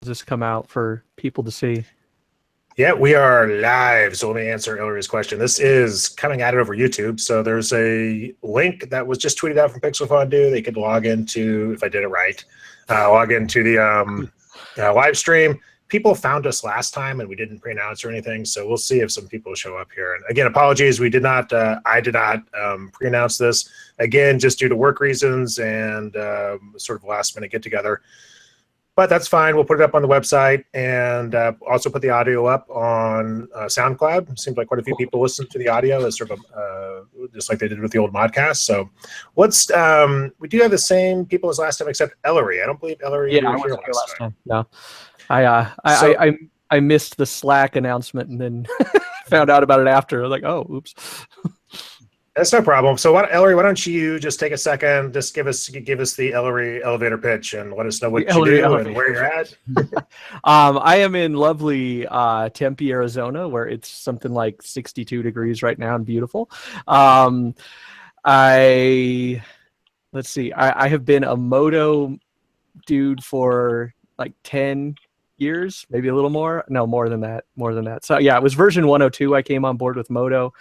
this come out for people to see? Yeah, we are live. So let me answer Hillary's question. This is coming at it over YouTube. So there's a link that was just tweeted out from Pixel Fondue. They could log into, if I did it right, log into the live stream. People found us last time and we didn't pre-announce or anything. So we'll see if some people show up here. And again, apologies. We did not, I did not pre-announce this. Again, just due to work reasons and sort of last minute get together. But that's fine. We'll put it up on the website and also put the audio up on SoundCloud. Seems like quite a few people listen to the audio as sort of just like they did with the old modcast. So what's we do have the same people as last time except Ellery. I don't believe Ellery Yeah, I was here wasn't here last time. No, I missed the Slack announcement and then found out about it after. I was like, oh, oops. That's no problem. So, Ellery, why don't you just take a second, just give us the Ellery elevator pitch and let us know what you do and where you're at. I am in lovely Tempe, Arizona, where it's something like 62 degrees right now and beautiful. I have been a MODO dude for like 10 years, maybe a little more. No, more than that. So yeah, it was version 102. I came on board with MODO.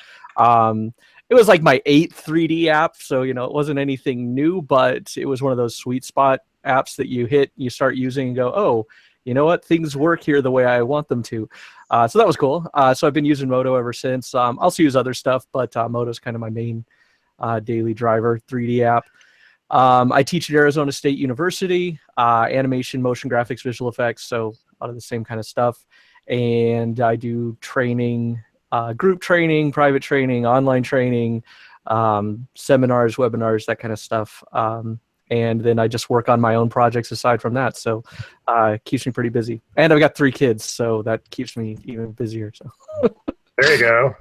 It was like my 8th 3D app, so it wasn't anything new, but it was one of those sweet spot apps that you start using and go, oh, you know what, things work here the way I want them to. So that was cool. So I've been using MODO ever since. I also use other stuff, but MODO is kind of my main daily driver 3D app. I teach at Arizona State University, animation, motion graphics, visual effects, so a lot of the same kind of stuff. And I do training, group training, private training, online training, seminars, webinars, that kind of stuff. And then I just work on my own projects aside from that. So it keeps me pretty busy. And I've got 3 kids, so that keeps me even busier. So there you go.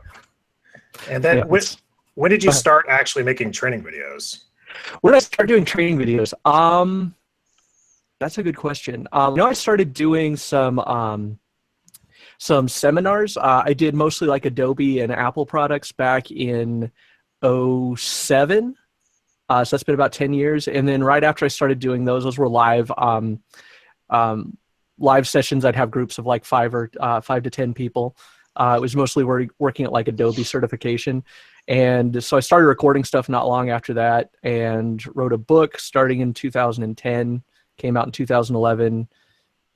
And then when did you start actually making training videos? When did I start doing training videos? That's a good question. I started doing some seminars. I did mostly like Adobe and Apple products back in 2007. So that's been about 10 years. And then right after I started doing those were live live sessions. I'd have groups of like 5 to 10 people. It was mostly working at like Adobe certification. And so I started recording stuff not long after that and wrote a book starting in 2010, came out in 2011.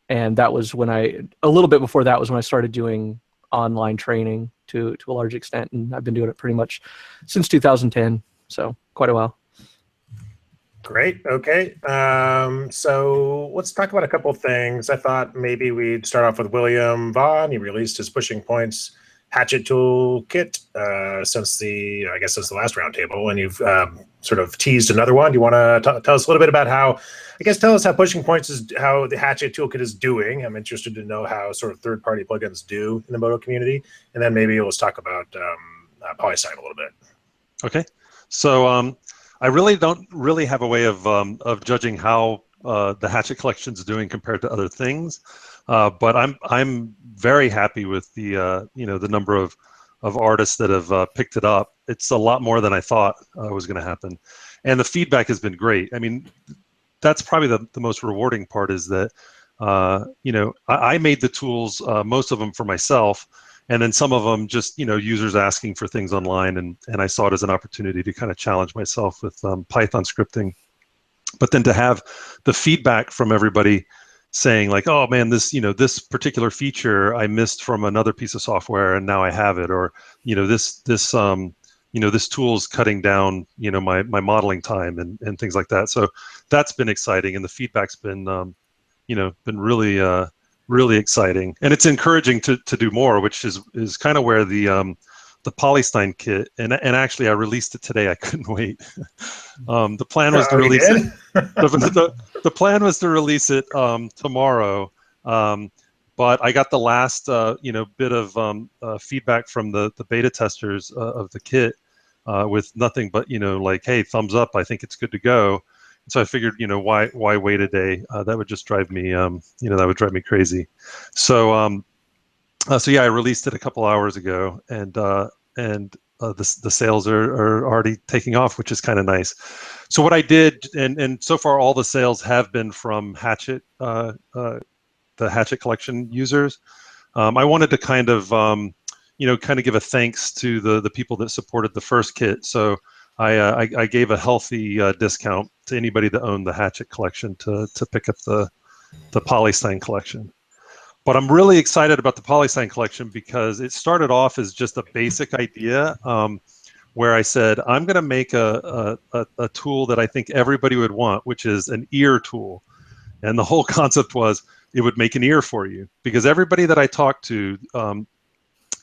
And that was when a little bit before that was when I started doing online training to a large extent. And I've been doing it pretty much since 2010. So quite a while. Great. Okay. So let's talk about a couple of things. I thought maybe we'd start off with William Vaughn. He released his Pushing Points Hatchet Tool Kit since the last roundtable, and you've sort of teased another one. Do you want to tell us a little bit about tell us how Pushing Points how the Hatchet Toolkit is doing? I'm interested to know how sort of third-party plugins do in the MODO community, and then maybe let's talk about Polystyle a little bit. Okay, so I really don't have a way of judging how the Hatchet collection is doing compared to other things, but I'm very happy with the the number of artists that have picked it up. It's a lot more than I thought was going to happen, and the feedback has been great. I mean, that's probably the most rewarding part is that I made the tools, most of them for myself, and then some of them just users asking for things online, and I saw it as an opportunity to kind of challenge myself with Python scripting. But then to have the feedback from everybody saying like, oh man, this this particular feature I missed from another piece of software and now I have it, or this tool is cutting down my modeling time and things like that. So that's been exciting, and the feedback's been been really exciting, and it's encouraging to do more, which is kind of where the Polystyle kit, and actually I released it today. I couldn't wait. The plan was to release it. The plan was to release it tomorrow, but I got the last bit of feedback from the beta testers of the kit with nothing but like, hey, thumbs up, I think it's good to go. So I figured, why wait a day? That would just drive me, that would drive me crazy. So yeah, I released it a couple hours ago, and the sales are already taking off, which is kind of nice. So what I did, and so far all the sales have been from Hatchet the Hatchet Collection users. I wanted to kind of give a thanks to the people that supported the first kit. So I gave a healthy discount to anybody that owned the Hatchet Collection to pick up the Polystyrene Collection. But I'm really excited about the Polystyrene Collection because it started off as just a basic idea where I said, I'm going to make a tool that I think everybody would want, which is an ear tool. And the whole concept was it would make an ear for you, because everybody that I talk to,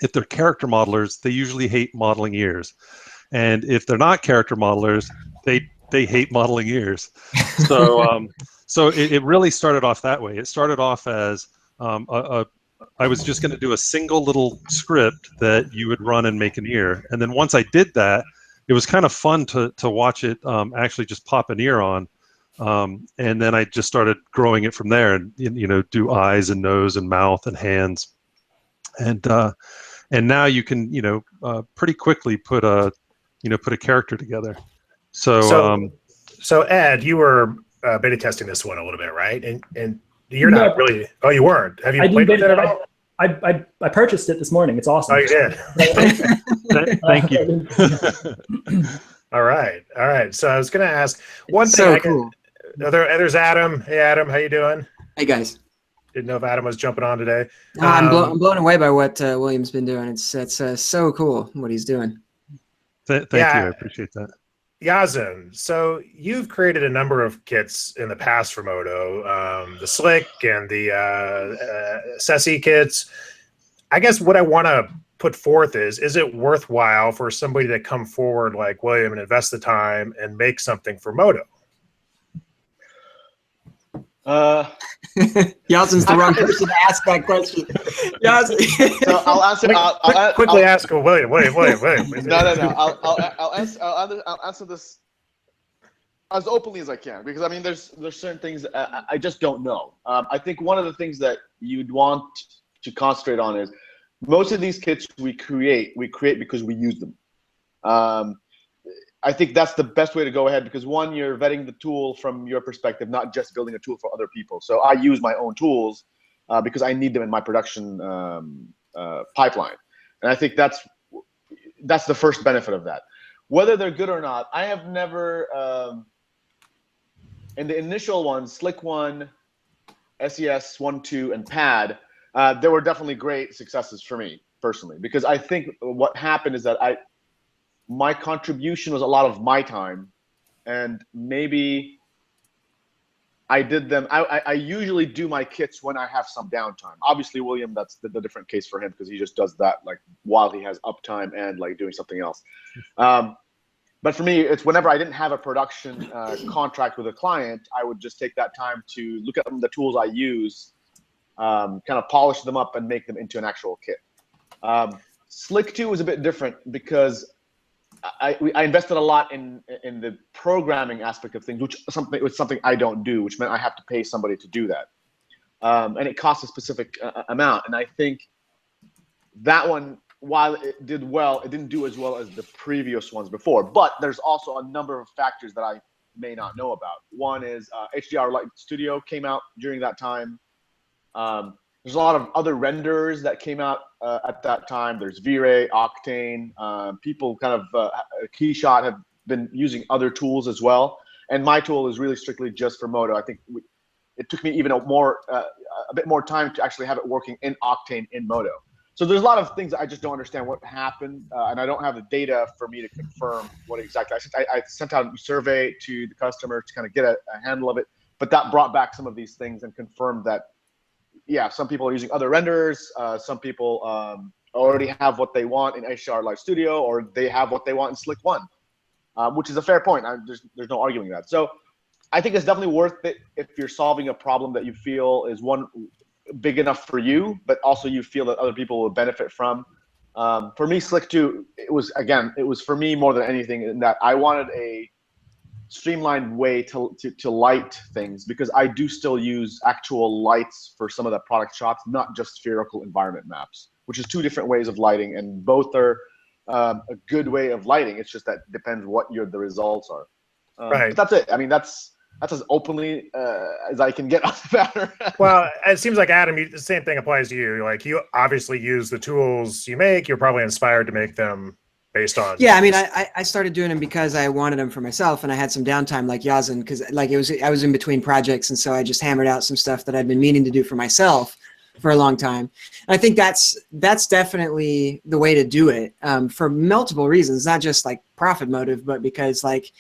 if they're character modelers, they usually hate modeling ears. And if they're not character modelers, they hate modeling ears. So so it really started off that way. It started off as I was just going to do a single little script that you would run and make an ear. And then once I did that, it was kind of fun to watch it actually just pop an ear on. And then I just started growing it from there, and do eyes and nose and mouth and hands. And now you can pretty quickly put a character together. So Ed, you were beta testing this one a little bit, right? And you're not really. Oh, you weren't. Have you played with it at all? I purchased it this morning. It's awesome. Oh, you did. Thank you. All right. So I was going to ask one thing. So cool. There's Adam. Hey, Adam, how you doing? Hey guys. Didn't know if Adam was jumping on today. No, I'm blown away by what William's been doing. It's so cool what he's doing. Thank you. I appreciate that. Yazin, so you've created a number of kits in the past for MODO, the Slick and the SESI kits. I guess what I want to put forth is it worthwhile for somebody to come forward like William and invest the time and make something for MODO? Yazin's the wrong person to ask that question. Yazin. So I'll answer. Quickly ask William. No. I'll answer this as openly as I can, because I mean, there's certain things I just don't know. I think one of the things that you'd want to concentrate on is most of these kits we create because we use them. I think that's the best way to go ahead, because one, you're vetting the tool from your perspective, not just building a tool for other people. So I use my own tools because I need them in my production pipeline. And I think that's the first benefit of that. Whether they're good or not, I have never, in the initial ones, Slick 1, SES 1, 2, and Pad, there were definitely great successes for me personally, because I think what happened is that my contribution was a lot of my time, and maybe I did them. I usually do my kits when I have some downtime. Obviously, William, that's the different case for him, because he just does that like while he has uptime and like doing something else. But for me, it's whenever I didn't have a production contract with a client, I would just take that time to look at the tools I use, kind of polish them up and make them into an actual kit. Slick 2 was a bit different because I invested a lot in the programming aspect of things, which was something I don't do, which meant I have to pay somebody to do that, and it costs a specific amount. And I think that one, while it did well, it didn't do as well as the previous ones before. But there's also a number of factors that I may not know about. One is HDR Light Studio came out during that time. There's a lot of other renderers that came out at that time. There's V-Ray, Octane. People kind of, Keyshot have been using other tools as well. And my tool is really strictly just for MODO. I think it took me even a bit more time to actually have it working in Octane in MODO. So there's a lot of things I just don't understand what happened, and I don't have the data for me to confirm what exactly. I sent out a survey to the customer to kind of get a handle of it, but that brought back some of these things and confirmed that, yeah, some people are using other renderers. Some people already have what they want in HDR Live Studio, or they have what they want in Slick 1, which is a fair point. There's no arguing that. So I think it's definitely worth it if you're solving a problem that you feel is one big enough for you, but also you feel that other people will benefit from. For me, Slick 2, it was for me more than anything in that I wanted a streamlined way to light things, because I do still use actual lights for some of the product shots, not just spherical environment maps, which is two different ways of lighting, and both are a good way of lighting. It's just that depends what the results are. Right. But that's it. I mean, that's That's as openly as I can get on the matter. Well, it seems like Adam, the same thing applies to you. Like you obviously use the tools you make. You're probably inspired to make them based on. Yeah, I mean, I started doing them because I wanted them for myself, and I had some downtime, like Yazin, because like I was in between projects, and so I just hammered out some stuff that I'd been meaning to do for myself for a long time. And I think that's definitely the way to do it, for multiple reasons, not just like profit motive, but because like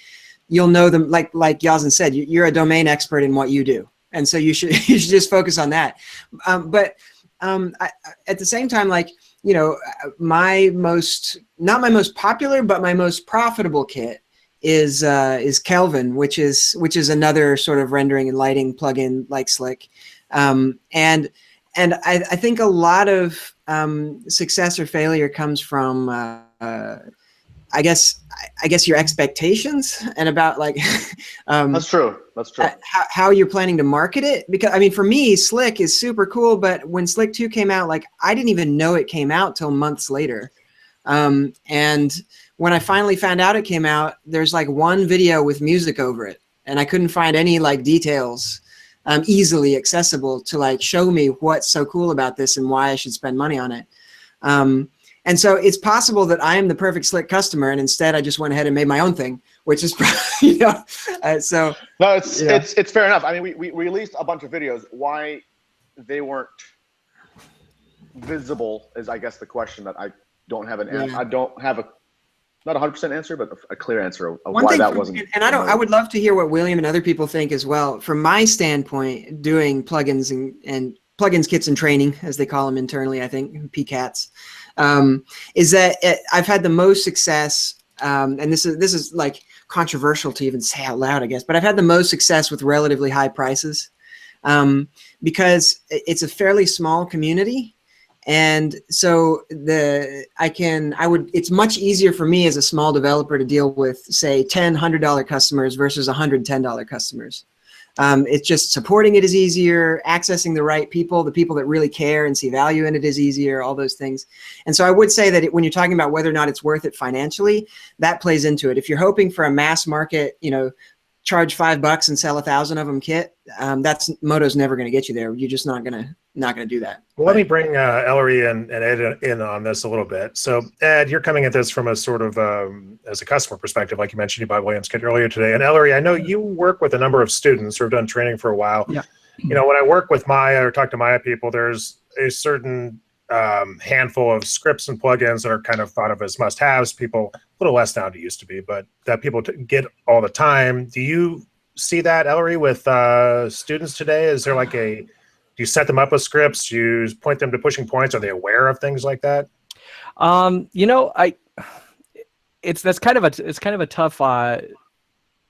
you'll know them, like Yazin said, you're a domain expert in what you do, and so you should just focus on that. But at the same time, like, you know, not my most popular, but my most profitable kit is Kelvin, which is another sort of rendering and lighting plugin like Slick. And I think a lot of success or failure comes from I guess your expectations and about like That's true. How you're planning to market it. Because I mean, for me, Slick is super cool, but when Slick 2 came out, like I didn't even know it came out till months later. And when I finally found out it came out, there's like one video with music over it, and I couldn't find any like details easily accessible to like show me what's so cool about this and why I should spend money on it. And so it's possible that I am the perfect Slick customer, and instead I just went ahead and made my own thing, which is, you know, so. No, it's fair enough. I mean, we released a bunch of videos. Why they weren't visible is, I guess, the question that I don't have an answer. I don't have not 100% answer, but a clear answer of why that wasn't. And I would love to hear what William and other people think as well. From my standpoint, doing plugins and plugins, kits, and training, as they call them internally, I think, PCATs, is that I've had the most success, and this is like controversial to even say out loud, I guess, but I've had the most success with relatively high prices, because it's a fairly small community. And so it's much easier for me as a small developer to deal with, say, $10, $100 customers versus $110 customers. It's just supporting it is easier, accessing the right people, the people that really care and see value in it is easier, all those things. And so I would say that when you're talking about whether or not it's worth it financially, that plays into it. If you're hoping for a mass market, you know, charge $5 and sell 1,000 of them kit, MODO's never going to get you there. You're just not going to do that. Well, let me bring Ellery and Ed in on this a little bit. So Ed, you're coming at this from a sort of, as a customer perspective, like you mentioned, you bought William's kit earlier today. And Ellery, I know you work with a number of students who have done training for a while. Yeah. You know, when I work with Maya or talk to Maya people, there's a certain handful of scripts and plugins that are kind of thought of as must-haves. People, a little less now than it used to be, but that people get all the time. Do you see that, Ellery, with students today? Is there like do you set them up with scripts? Do you point them to pushing points? Are they aware of things like that? You know, it's kind of a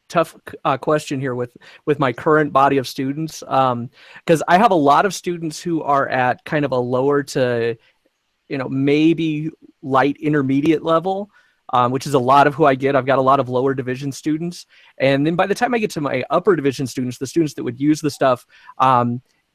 tough question here with my current body of students, because I have a lot of students who are at kind of a lower to, you know, maybe light intermediate level, which is a lot of who I get. I've got a lot of lower division students, and then by the time I get to my upper division students, the students that would use the stuff,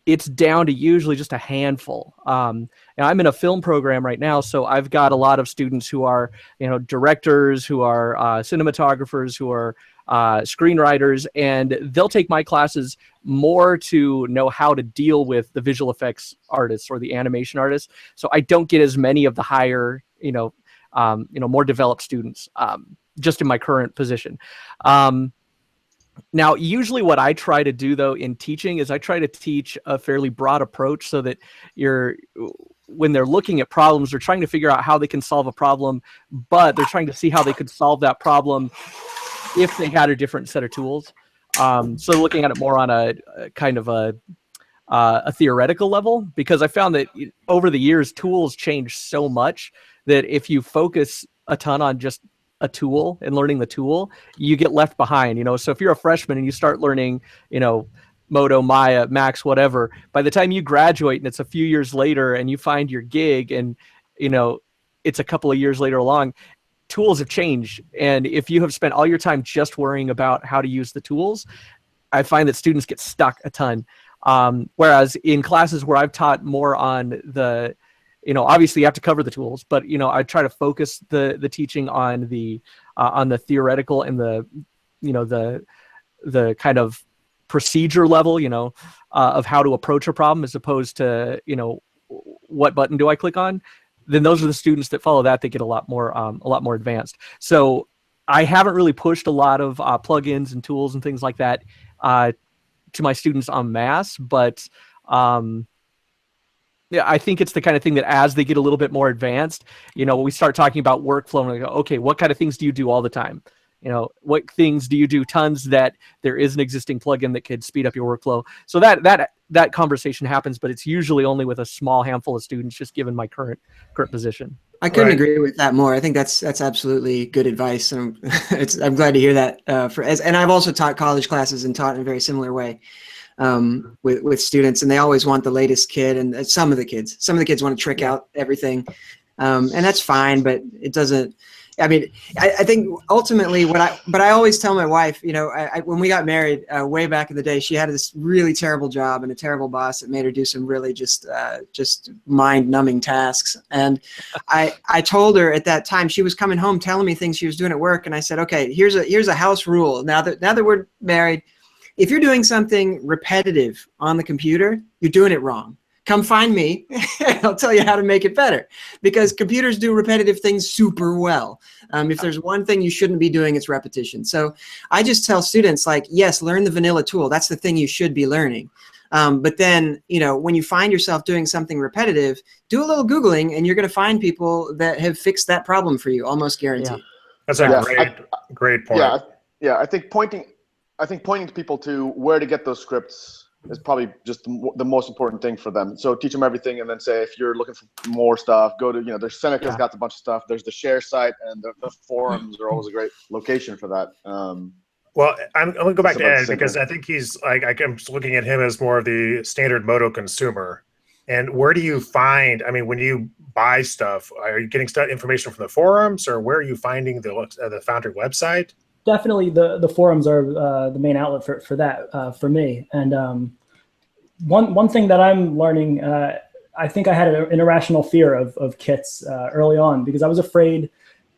it's down to usually just a handful. And I'm in a film program right now, so I've got a lot of students who are, you know, directors, who are cinematographers, who are screenwriters, and they'll take my classes more to know how to deal with the visual effects artists or the animation artists. So I don't get as many of the higher, more developed students, just in my current position. Now, usually what I try to do, though, in teaching is I try to teach a fairly broad approach so that when they're looking at problems, they're trying to figure out how they can solve a problem, but they're trying to see how they could solve that problem if they had a different set of tools. So looking at it more on a kind of a theoretical level, because I found that over the years, tools change so much that if you focus a ton on just a tool and learning the tool, you get left behind, you know. So if you're a freshman and you start learning, you know, MODO, Maya, Max, whatever, by the time you graduate and it's a few years later and you find your gig and, you know, it's a couple of years later along, tools have changed. And if you have spent all your time just worrying about how to use the tools, I find that students get stuck a ton. Whereas in classes where I've taught more on the, you know, obviously you have to cover the tools, but, you know, I try to focus the teaching on the theoretical and the, you know, the kind of procedure level, of how to approach a problem as opposed to, what button do I click on, then those are the students that follow that. They get a lot more advanced. So I haven't really pushed a lot of plugins and tools and things like that to my students en masse, but yeah, I think it's the kind of thing that as they get a little bit more advanced, we start talking about workflow and we go, okay, what kind of things do you do all the time? What things do you do tons that there is an existing plugin that could speed up your workflow? So that conversation happens, but it's usually only with a small handful of students, just given my current position. I couldn't agree with that more. I think that's absolutely good advice, and I'm glad to hear that. And I've also taught college classes and taught in a very similar way with students, and they always want the latest kit. And some of the kids want to trick out everything, and that's fine, but it doesn't. I mean, I think ultimately but I always tell my wife, when we got married way back in the day, she had this really terrible job and a terrible boss that made her do some really just mind-numbing tasks. And I told her at that time, she was coming home telling me things she was doing at work, and I said, okay, here's a house rule. Now that we're married, if you're doing something repetitive on the computer, you're doing it wrong. Come find me, and I'll tell you how to make it better, because computers do repetitive things super well. If there's one thing you shouldn't be doing, it's repetition. So I just tell students, like, yes, learn the vanilla tool. That's the thing you should be learning. But then, when you find yourself doing something repetitive, do a little Googling, and you're going to find people that have fixed that problem for you, almost guaranteed. Yeah. That's a great point. Yeah, I think pointing to people to where to get those scripts is probably just the most important thing for them. So teach them everything, and then say, if you're looking for more stuff, go to, there's Seneca's got a bunch of stuff. There's the share site, and the forums are always a great location for that. Well, I'm going to go back to Ed, because I think he's like, I'm just looking at him as more of the standard MODO consumer. And where do you find, when you buy stuff, are you getting information from the forums, or where are you finding the Foundry website? Definitely the forums are the main outlet for that for me. And one thing that I'm learning, I think I had an irrational fear of kits early on, because I was afraid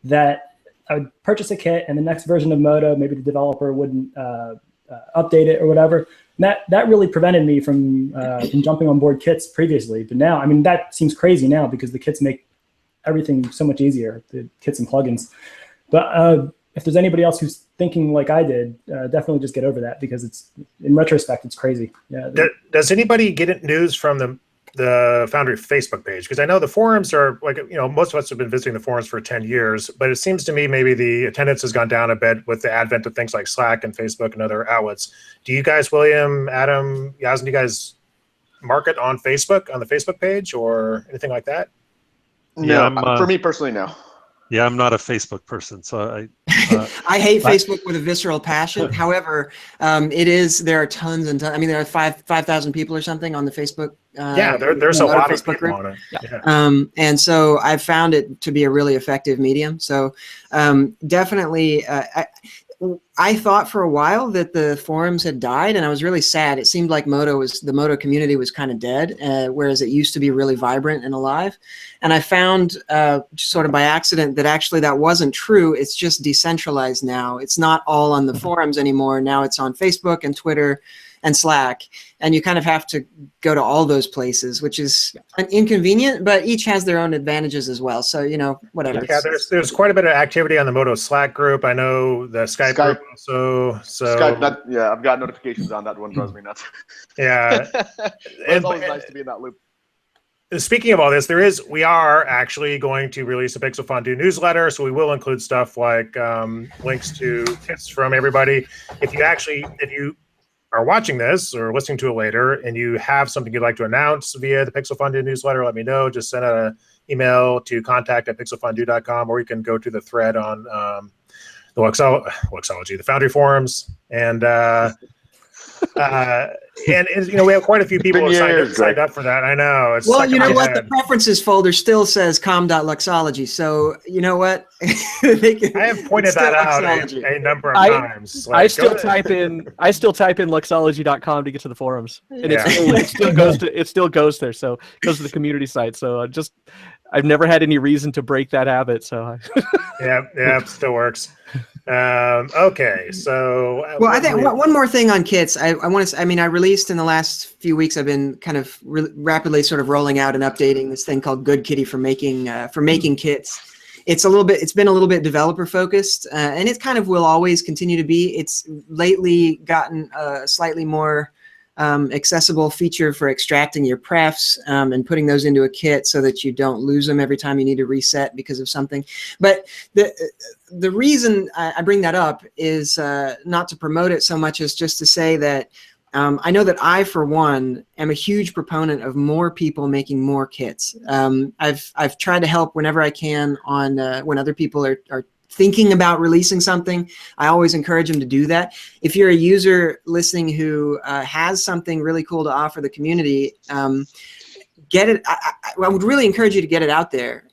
that I would purchase a kit and the next version of MODO, maybe the developer wouldn't update it or whatever. And that really prevented me from jumping on board kits previously. But now, that seems crazy now, because the kits make everything so much easier, the kits and plugins. But if there's anybody else who's thinking like I did, definitely just get over that, because in retrospect, it's crazy. Yeah. Does anybody get news from the Foundry Facebook page? Because I know the forums are like, most of us have been visiting the forums for 10 years, but it seems to me maybe the attendance has gone down a bit with the advent of things like Slack and Facebook and other outlets. Do you guys, William, Adam, Yazan, do you guys market on Facebook, on the Facebook page, or anything like that? No, for me personally, no. Yeah, I'm not a Facebook person, so I hate Facebook with a visceral passion. However, there are tons and tons. There are 5,000 people or something on the Facebook. There's a lot of people group on it. Yeah. And so I've found it to be a really effective medium. So definitely, I thought for a while that the forums had died, and I was really sad. It seemed like the MODO community was kind of dead, whereas it used to be really vibrant and alive. And I found sort of by accident that actually that wasn't true. It's just decentralized now. It's not all on the forums anymore. Now it's on Facebook and Twitter and Slack, and you kind of have to go to all those places, which is inconvenient, but each has their own advantages as well. So, whatever. Yeah, there's quite a bit of activity on the MODO Slack group. I know the Skype group also. So Skype, I've got notifications on that one. Drives me nuts. Yeah. It's always nice to be in that loop. Speaking of all this, we are actually going to release a Pixel Fondue newsletter, so we will include stuff like links to tips from everybody. If you are watching this or listening to it later and you have something you'd like to announce via the Pixel Fondue newsletter, let me know. Just send out an email to contact@pixelfondue.com, or you can go to the thread on the Foundry forums. And we have quite a few people who signed up for that. I know. Well, you know what? The preferences folder still says com.luxology. So you know what? I have pointed that out a number of times. I still type in luxology.com to get to the forums, and it still goes there. So it goes to the community site. So I've never had any reason to break that habit. So yeah, still works. Okay, so Well, I think one more thing on kits. I want to. I mean, I released in the last few weeks. I've been kind of rapidly sort of rolling out and updating this thing called Good Kitty for making kits. It's been a little bit developer focused, and it kind of will always continue to be. It's lately gotten a slightly more accessible feature for extracting your prefs and putting those into a kit so that you don't lose them every time you need to reset because of something. But the reason I bring that up is not to promote it so much as just to say that I know that I, for one, am a huge proponent of more people making more kits. I've tried to help whenever I can on when other people are thinking about releasing something. I always encourage them to do that. If you're a user listening who has something really cool to offer the community, get it. I would really encourage you to get it out there,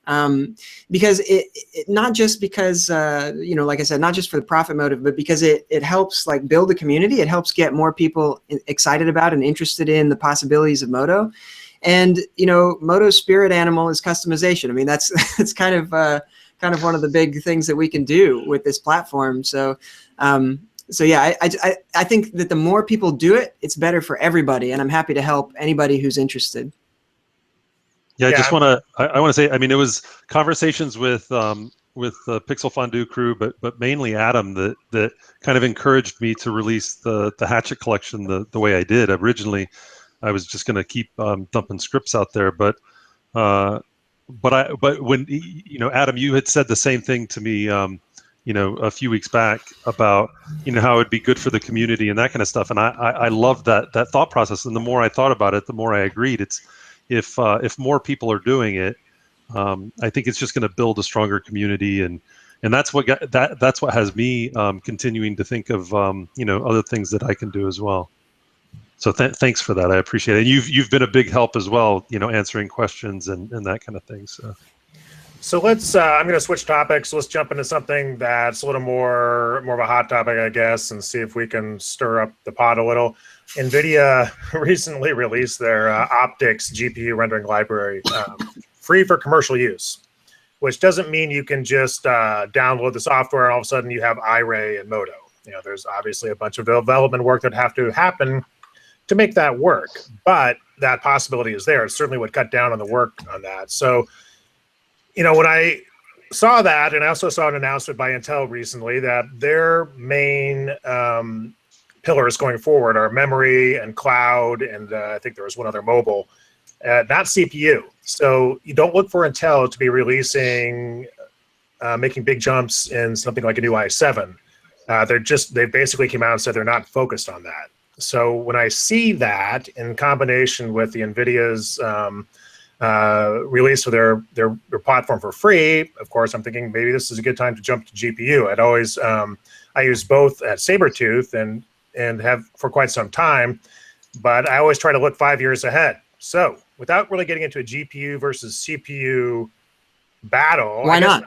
because it not just because like I said, not just for the profit motive, but because it helps like build a community. It helps get more people excited about and interested in the possibilities of MODO. And MODO's spirit animal is customization. I mean, that's kind of one of the big things that we can do with this platform. So yeah, I think that the more people do it, it's better for everybody, and I'm happy to help anybody who's interested. Yeah, I just want to say, I mean, it was conversations with the Pixel Fondue crew, but mainly Adam that kind of encouraged me to release the Hatchet collection the way I did. Originally, I was just going to keep dumping scripts out there, but when Adam, you had said the same thing to me a few weeks back about how it'd be good for the community and that kind of stuff, and I loved that thought process. And the more I thought about it, the more I agreed. It's if more people are doing it, I think it's just going to build a stronger community, and that's what that's what has me continuing to think of other things that I can do as well. So thanks for that. I appreciate it. And you've been a big help as well, answering questions and that kind of thing. So let's. I'm going to switch topics. Let's jump into something that's a little more of a hot topic, I guess, and see if we can stir up the pot a little. NVIDIA recently released their Optics GPU rendering library, free for commercial use, which doesn't mean you can just download the software and all of a sudden you have iRay and MODO. There's obviously a bunch of development work that have to happen to make that work, but that possibility is there. It certainly would cut down on the work on that. So, when I saw that, and I also saw an announcement by Intel recently that their main pillars going forward are memory and cloud, and I think there was one other, mobile, not CPU. So you don't look for Intel to be releasing, making big jumps in something like a new i7. They basically came out and said they're not focused on that. So when I see that in combination with the NVIDIA's release of their platform for free, of course, I'm thinking maybe this is a good time to jump to GPU. I use both at Sabertooth and have for quite some time, but I always try to look 5 years ahead. So without really getting into a GPU versus CPU battle, why not?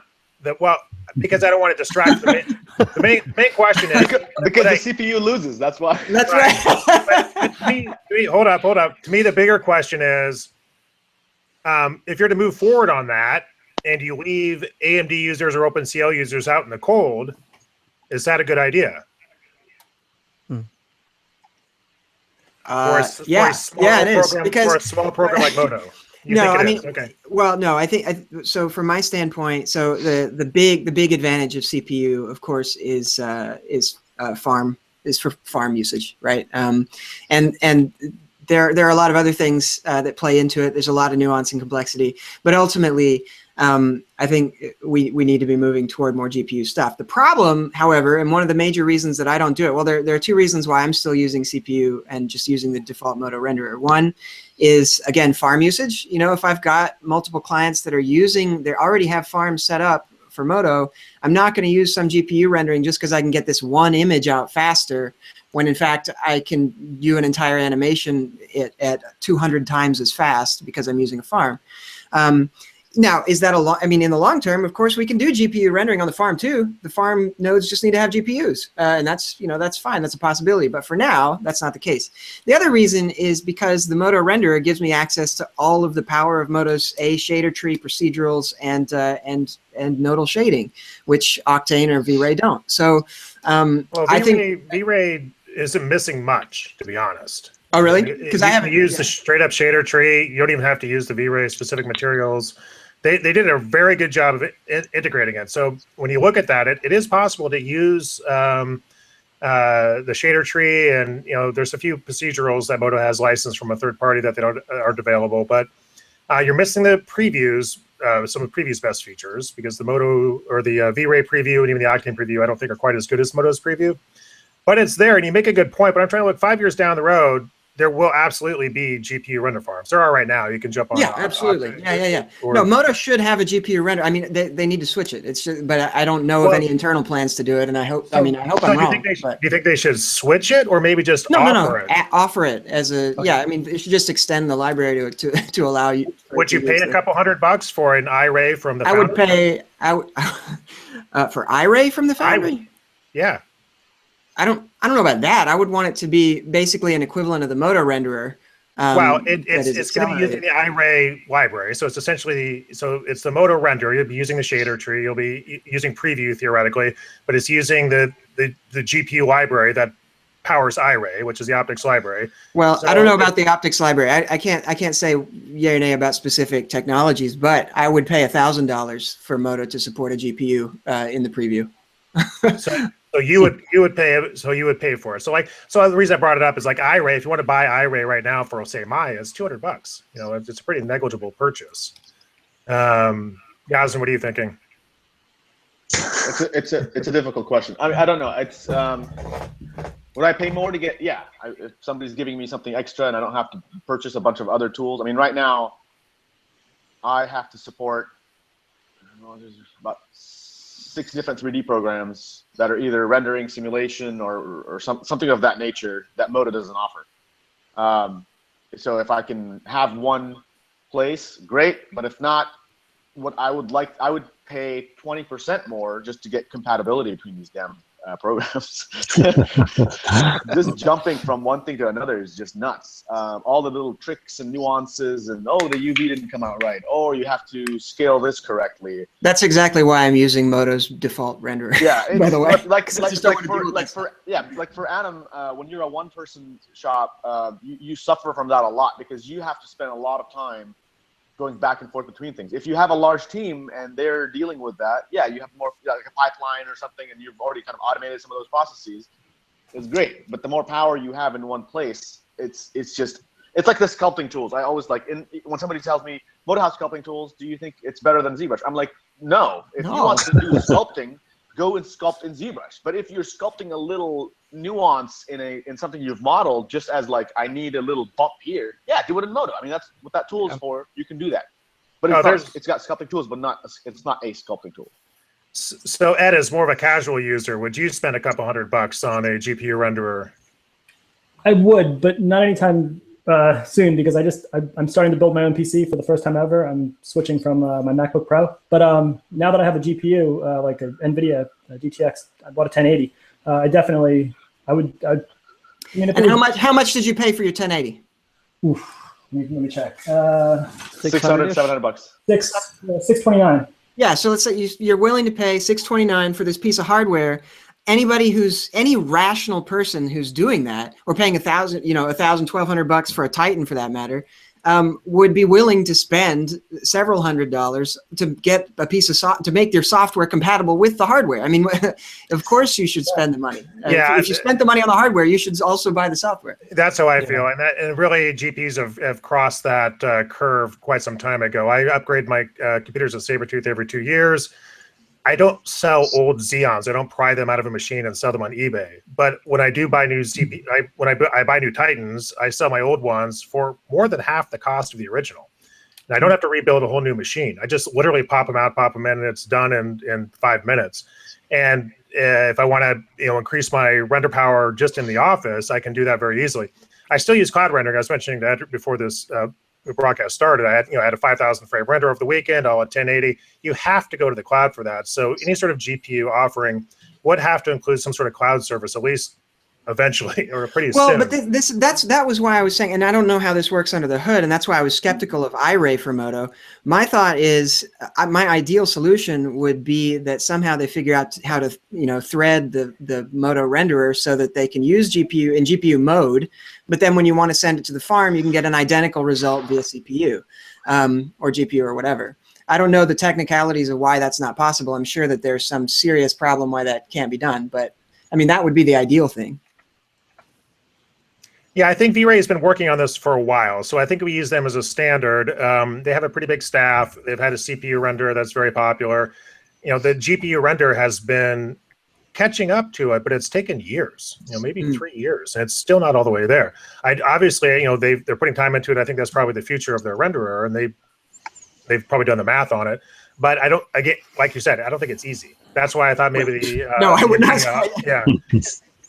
Because I don't want to distract the main question is because the CPU loses. That's why. That's right. to me, hold up. To me, the bigger question is, if you're to move forward on that and you leave AMD users or OpenCL users out in the cold, is that a good idea? It is, because for a small program like MODO. Okay. Well, no, I think so. From my standpoint, so the big advantage of CPU, of course, is for farm usage, right? And there are a lot of other things that play into it. There's a lot of nuance and complexity, but ultimately, I think we need to be moving toward more GPU stuff. The problem, however, and one of the major reasons that I don't do it, well, there are two reasons why I'm still using CPU and just using the default MODO renderer. One is, again, farm usage. If I've got multiple clients that are they already have farms set up for MODO, I'm not going to use some GPU rendering just because I can get this one image out faster, when in fact I can do an entire animation at 200 times as fast because I'm using a farm. Now, is that I mean, in the long term, of course, we can do GPU rendering on the farm too. The farm nodes just need to have GPUs, and that's that's fine. That's a possibility. But for now, that's not the case. The other reason is because the MODO renderer gives me access to all of the power of MODO's A shader tree procedurals and nodal shading, which Octane or V-Ray don't. So, I think V-Ray isn't missing much, to be honest. Oh, really? Because I haven't used the straight up shader tree. You don't even have to use the V-Ray specific materials. They did a very good job of integrating it. So when you look at that, it is possible to use the shader tree, and there's a few procedurals that MODO has licensed from a third party that they aren't available. But you're missing the previews, some of the preview's best features, because the MODO or the V-Ray preview and even the Octane preview I don't think are quite as good as MODO's preview. But it's there, and you make a good point. But I'm trying to look 5 years down the road. There will absolutely be GPU render farms. There are right now. You can jump on. Yeah, absolutely. Yeah. No, MODO should have a GPU render. I mean, they need to switch it. It's just, but I don't know of any internal plans to do it, and I hope. I hope I'm wrong. Do you think they should switch it, or maybe just offer it? Offer it as a Yeah, I mean, they should just extend the library to allow you. Would you pay a couple $100 for an iRay from the foundry? I would pay. For iRay from the foundry. Yeah. I don't know about that. I would want it to be basically an equivalent of the MODO renderer. Well, it's going to be using the iRay library. So it's essentially, it's the MODO renderer. You'll be using the shader tree. You'll be using preview theoretically, but it's using the GPU library that powers iRay, which is the optics library. Well, I don't know about the optics library. I can't say yay or nay about specific technologies, but I would pay $1,000 for MODO to support a GPU in the preview. So you would pay for it. So the reason I brought it up is like iRay. If you want to buy iRay right now for say Maya, it's $200. It's a pretty negligible purchase. Yasin, what are you thinking? It's a difficult question. I don't know. It's would I pay more to get? Yeah, if somebody's giving me something extra and I don't have to purchase a bunch of other tools. I mean, right now I have to support there's about 6 different 3D programs that are either rendering, simulation, or something of that nature that MODO doesn't offer. So if I can have one place, great. But if not, I would pay 20% more just to get compatibility between these damn programs. Just jumping from one thing to another is just nuts. All the little tricks and nuances, and the UV didn't come out right. You have to scale this correctly. That's exactly why I'm using MODO's default renderer. Yeah, by the way, like for Adam, when you're a one-person shop, you suffer from that a lot because you have to spend a lot of time going back and forth between things. If you have a large team and they're dealing with that, you have more like a pipeline or something, and you've already kind of automated some of those processes. It's great, but the more power you have in one place, it's like the sculpting tools. I always when somebody tells me MODO has sculpting tools, do you think it's better than ZBrush? I'm like, no. If you want to do sculpting, go and sculpt in ZBrush. But if you're sculpting a little nuance in something you've modeled, just as like I need a little bump here, do it in MODO. I mean, that's what that tool is for. You can do that. But it's got sculpting tools, but it's not a sculpting tool. So Ed, as more of a casual user, would you spend a couple $100 on a GPU renderer? I would, but not anytime soon, because I'm starting to build my own PC for the first time ever. I'm switching from my MacBook Pro, but now that I have a GPU like an NVIDIA GTX, I bought a 1080. I would. And how much did you pay for your 1080? Oof, let me check. $600, $700. $629. Yeah, so let's say you're willing to pay $629 for this piece of hardware. Any rational person who's doing that, or paying $1,000, $1,1200 for a Titan for that matter, would be willing to spend several $100s to get a piece of to make their software compatible with the hardware. I mean, of course you should spend the money. If you spent the money on the hardware, you should also buy the software. That's how I feel, and really GPUs have crossed that curve quite some time ago. I upgrade my computers to Sabertooth every 2 years. I don't sell old Xeons. I don't pry them out of a machine and sell them on eBay. But when I do buy new when I buy new Titans, I sell my old ones for more than half the cost of the original. And I don't have to rebuild a whole new machine. I just literally pop them out, pop them in, and it's done in 5 minutes. And if I want to, increase my render power just in the office, I can do that very easily. I still use cloud rendering. I was mentioning that before this the broadcast started, I had a 5,000 frame render over the weekend, all at 1080. You have to go to the cloud for that. So any sort of GPU offering would have to include some sort of cloud service, at least eventually, or pretty soon. Well, but that was why I was saying, and I don't know how this works under the hood, and that's why I was skeptical of iRay for MODO. My thought is, my ideal solution would be that somehow they figure out how to, thread the MODO renderer so that they can use GPU in GPU mode, but then when you want to send it to the farm, you can get an identical result via CPU or GPU or whatever. I don't know the technicalities of why that's not possible. I'm sure that there's some serious problem why that can't be done, but I mean, that would be the ideal thing. Yeah, I think V-Ray has been working on this for a while, so I think we use them as a standard. They have a pretty big staff. They've had a CPU renderer that's very popular. The GPU render has been catching up to it, but it's taken years, maybe 3 years, and it's still not all the way there. Obviously, they're putting time into it. I think that's probably the future of their renderer, and they've probably done the math on it. But like you said, I don't think it's easy. That's why I thought maybe the no, I would not. Yeah.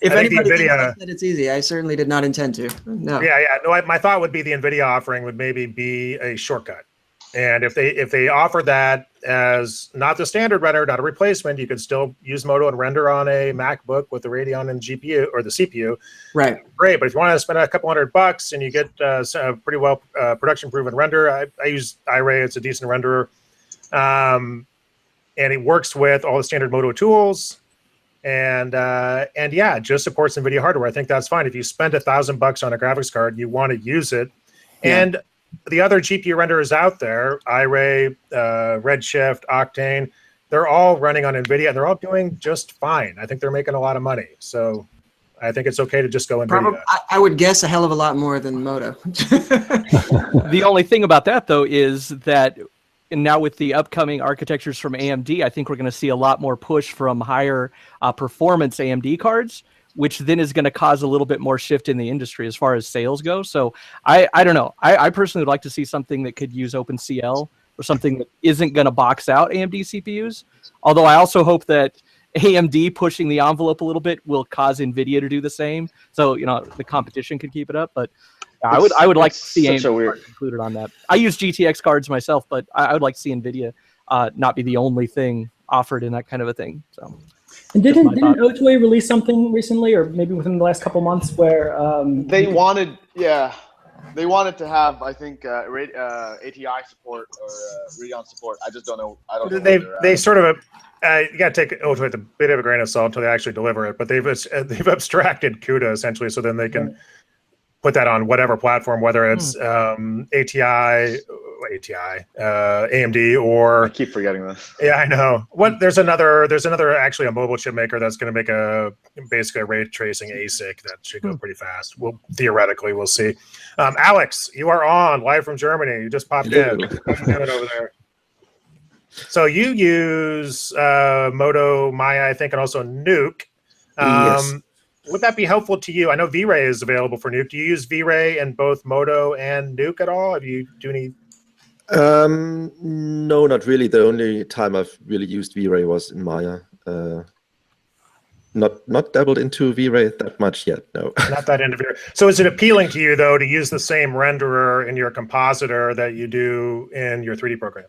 If anybody NVIDIA thinks that it's easy, I certainly did not intend to. No. Yeah. No, my thought would be the NVIDIA offering would maybe be a shortcut. And if they offer that as not the standard render, not a replacement, you could still use MODO and render on a MacBook with the Radeon and GPU or the CPU. Right. Great. But if you want to spend a couple $100 and you get a pretty well production proven render, I use iRay. It's a decent renderer. And it works with all the standard MODO tools. And yeah, it just supports NVIDIA hardware. I think that's fine. If you spend $1,000 on a graphics card, you want to use it. Yeah. And the other GPU renderers out there, iRay, Redshift, Octane, they're all running on NVIDIA, and they're all doing just fine. I think they're making a lot of money. So I think it's okay to just go NVIDIA. I would guess a hell of a lot more than MODO. The only thing about that, though, is that and now with the upcoming architectures from AMD, I think we're going to see a lot more push from higher performance AMD cards, which then is going to cause a little bit more shift in the industry as far as sales go. So I don't know. I personally would like to see something that could use OpenCL or something that isn't going to box out AMD CPUs. Although I also hope that AMD pushing the envelope a little bit will cause NVIDIA to do the same. So, the competition could keep it up. But I would like to see AMD included on that. I use GTX cards myself, but I would like to see NVIDIA not be the only thing offered in that kind of a thing. So, and didn't Otoy release something recently, or maybe within the last couple months, where they wanted to have, I think, ATI support or Radeon support. I just don't know. I don't know. They sort of you got to take Otoy with a bit of a grain of salt until they actually deliver it. But they've abstracted CUDA essentially, so then they can put that on whatever platform, whether it's ATI, AMD, or I keep forgetting this. Yeah, I know. There's another actually a mobile chip maker that's going to make basically a ray tracing ASIC that should go pretty fast. Theoretically, we'll see. Alex, you are on live from Germany. You just popped in. What are you doing over there? So you use MODO, Maya, I think, and also Nuke. Yes. Would that be helpful to you? I know V-Ray is available for Nuke. Do you use V-Ray in both MODO and Nuke at all? Do any? No, not really. The only time I've really used V-Ray was in Maya. Not dabbled into V-Ray that much yet. No. Not that into V-Ray. So is it appealing to you though to use the same renderer in your compositor that you do in your 3D program?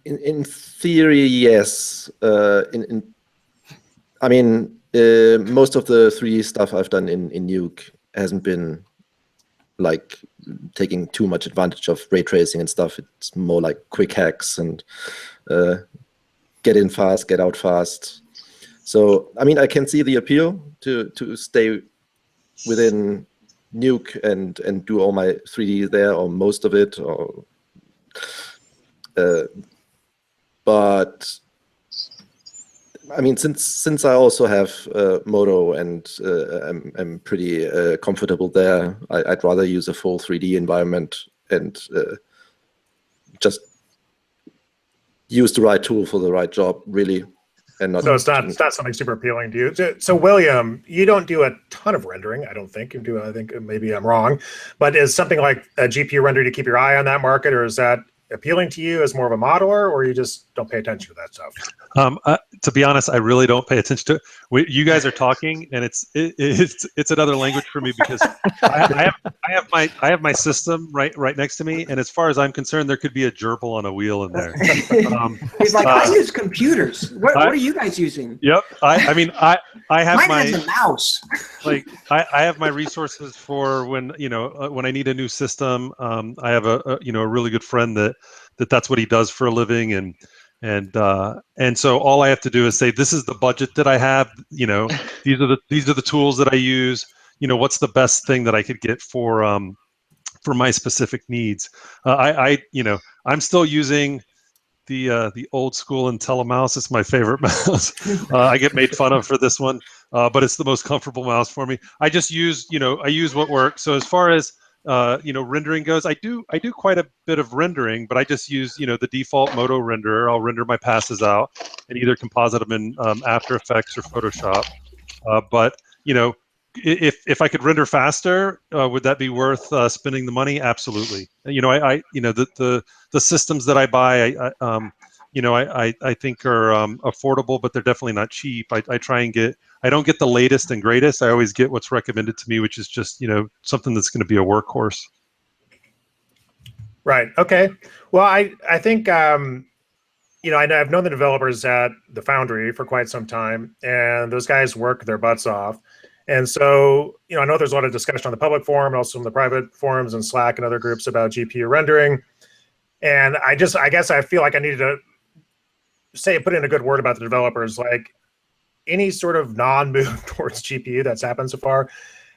In theory, yes. I mean, most of the 3D stuff I've done in Nuke hasn't been like taking too much advantage of ray tracing and stuff. It's more like quick hacks and get in fast, get out fast. So, I mean, I can see the appeal to stay within Nuke and do all my 3D there, or most of it, or but I mean, since I also have MODO and I'm pretty comfortable there, I'd rather use a full 3D environment and just use the right tool for the right job, really. And not. So it's not something super appealing to you. So William, you don't do a ton of rendering, I don't think. You do. I think maybe I'm wrong, but is something like a GPU render to keep your eye on that market, or is that appealing to you as more of a modeler, or you just don't pay attention to that stuff? to be honest, I really don't pay attention to it. You guys are talking, and it's another language for me because I have my system right next to me, and as far as I'm concerned, there could be a gerbil on a wheel in there. He's like, I use computers. What are you guys using? Yep. I have Mine my has a mouse. like I have my resources for when when I need a new system. I have a really good friend that's what he does for a living, and so all I have to do is say, this is the budget that I have. These are the tools that I use. What's the best thing that I could get for my specific needs. I'm still using the old school IntelliMouse. It's my favorite mouse. I get made fun of for this one, but it's the most comfortable mouse for me. I just use I use what works. So as far as rendering goes, I do quite a bit of rendering, but I just use the default MODO renderer. I'll render my passes out and either composite them in After Effects or Photoshop. But if I could render faster, would that be worth spending the money? Absolutely. The systems that I buy, I think are affordable, but they're definitely not cheap. I try and I don't get the latest and greatest. I always get what's recommended to me, which is just something that's going to be a workhorse. Right. Okay. Well, I think I've known the developers at the Foundry for quite some time, and those guys work their butts off. And so, I know there's a lot of discussion on the public forum and also in the private forums and Slack and other groups about GPU rendering. And I guess I feel like I needed to put in a good word about the developers. Like, any sort of non-move towards GPU that's happened so far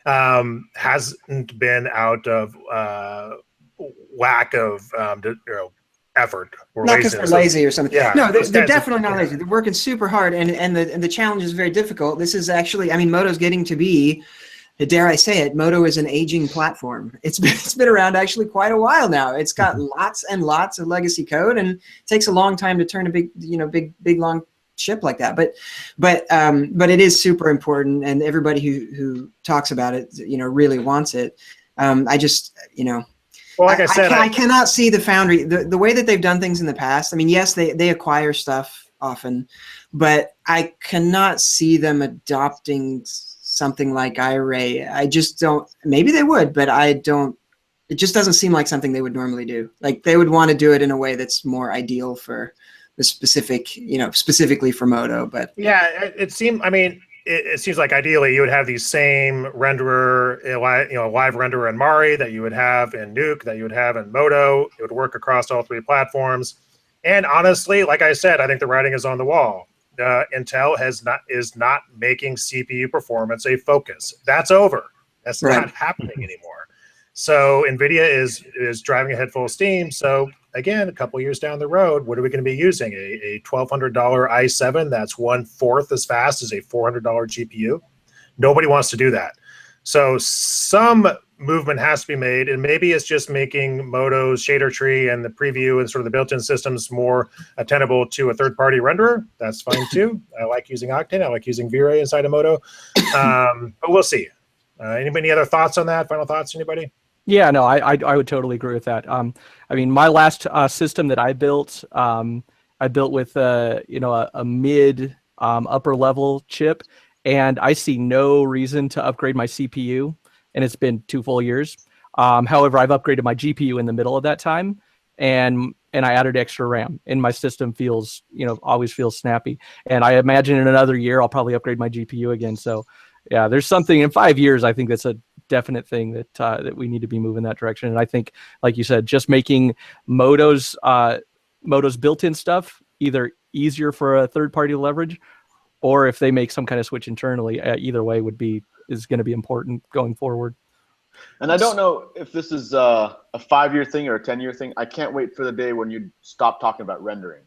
hasn't been out of lack of effort or not because they're lazy or something. Yeah, no, they're definitely not lazy. They're working super hard, and the challenge is very difficult. This is actually, MODO's getting to be, dare I say it, MODO is an aging platform. It's been around actually quite a while now. It's got lots and lots of legacy code, and it takes a long time to turn a big long ship like that. But it is super important, and everybody who talks about it, really wants it. I just, well, like I said, I cannot see the Foundry, the way that they've done things in the past. Yes, they acquire stuff often, but I cannot see them adopting something like iRay. I just don't. Maybe they would, but I don't. It just doesn't seem like something they would normally do. Like, they would want to do it in a way that's more ideal for the specific, specifically for MODO. But yeah, it seemed. It seems like ideally you would have the same renderer, live renderer in Mari that you would have in Nuke, that you would have in MODO. It would work across all three platforms. And honestly, like I said, I think the writing is on the wall. Intel is not making CPU performance a focus. That's over. That's not happening anymore. So NVIDIA is driving ahead full steam. So again, a couple years down the road, what are we going to be using? A $1,200 i7 that's 1/4 as fast as a $400 GPU? Nobody wants to do that. So some movement has to be made, and maybe it's just making MODO's shader tree and the preview and sort of the built-in systems more attainable to a third-party renderer. That's fine too. I like using Octane. I like using V-Ray inside of MODO. But we'll see. Any other thoughts on that? Final thoughts, anybody? Yeah, no, I would totally agree with that. My last system that I built with a mid upper level chip, and I see no reason to upgrade my CPU, and it's been 2 full years. However, I've upgraded my GPU in the middle of that time, and I added extra RAM, and my system always feels snappy. And I imagine in another year I'll probably upgrade my GPU again. So yeah, there's something in 5 years. I think that's a definite thing that we need to be moving that direction. And I think, like you said, just making MODO's built-in stuff either easier for a third party to leverage, or if they make some kind of switch internally, either way is going to be important going forward. And I don't know if this is a 5-year thing or a 10-year thing. I can't wait for the day when you stop talking about rendering.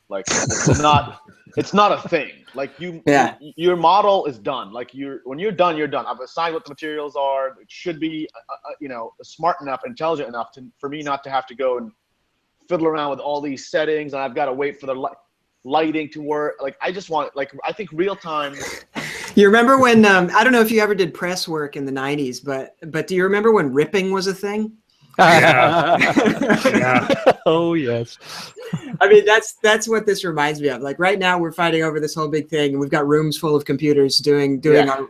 Like, it's not a thing. Like, your model is done. Like, when you're done, you're done. I've assigned what the materials are. It should be, smart enough, intelligent enough for me not to have to go and fiddle around with all these settings, and I've got to wait for the lighting to work. Like, I just want, I think real time. You remember when, I don't know if you ever did press work in the 90s, but do you remember when ripping was a thing? Yeah. Oh yes. I mean, that's what this reminds me of. Like right now, we're fighting over this whole big thing, and we've got rooms full of computers doing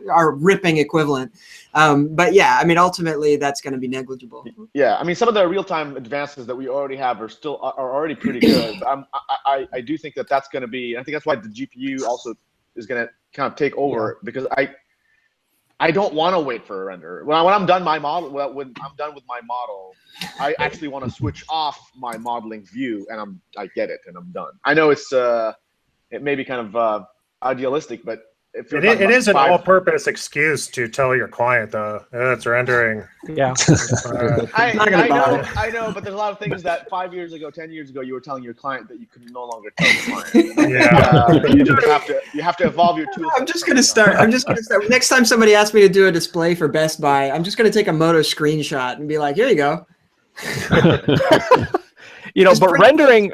our ripping equivalent. But yeah, I mean, ultimately, that's going to be negligible. Yeah, I mean, some of the real-time advances that we already have are already pretty good. But I do think that that's going to be. I think that's why the GPU also is going to kind of take over because I don't want to wait for a render. When I'm done my model, when I'm done with my model, I actually want to switch off my modeling view, and I get it, and I'm done. I know it may be kind of idealistic, but if it is an all-purpose excuse to tell your client, though, it's rendering. Yeah. I know, but there's a lot of things that 5 years ago, 10 years ago, you were telling your client that you could no longer tell the client. Yeah. You have to evolve your tools. I'm just gonna start. Next time somebody asks me to do a display for Best Buy, I'm just gonna take a MODO screenshot and be like, "Here you go." But rendering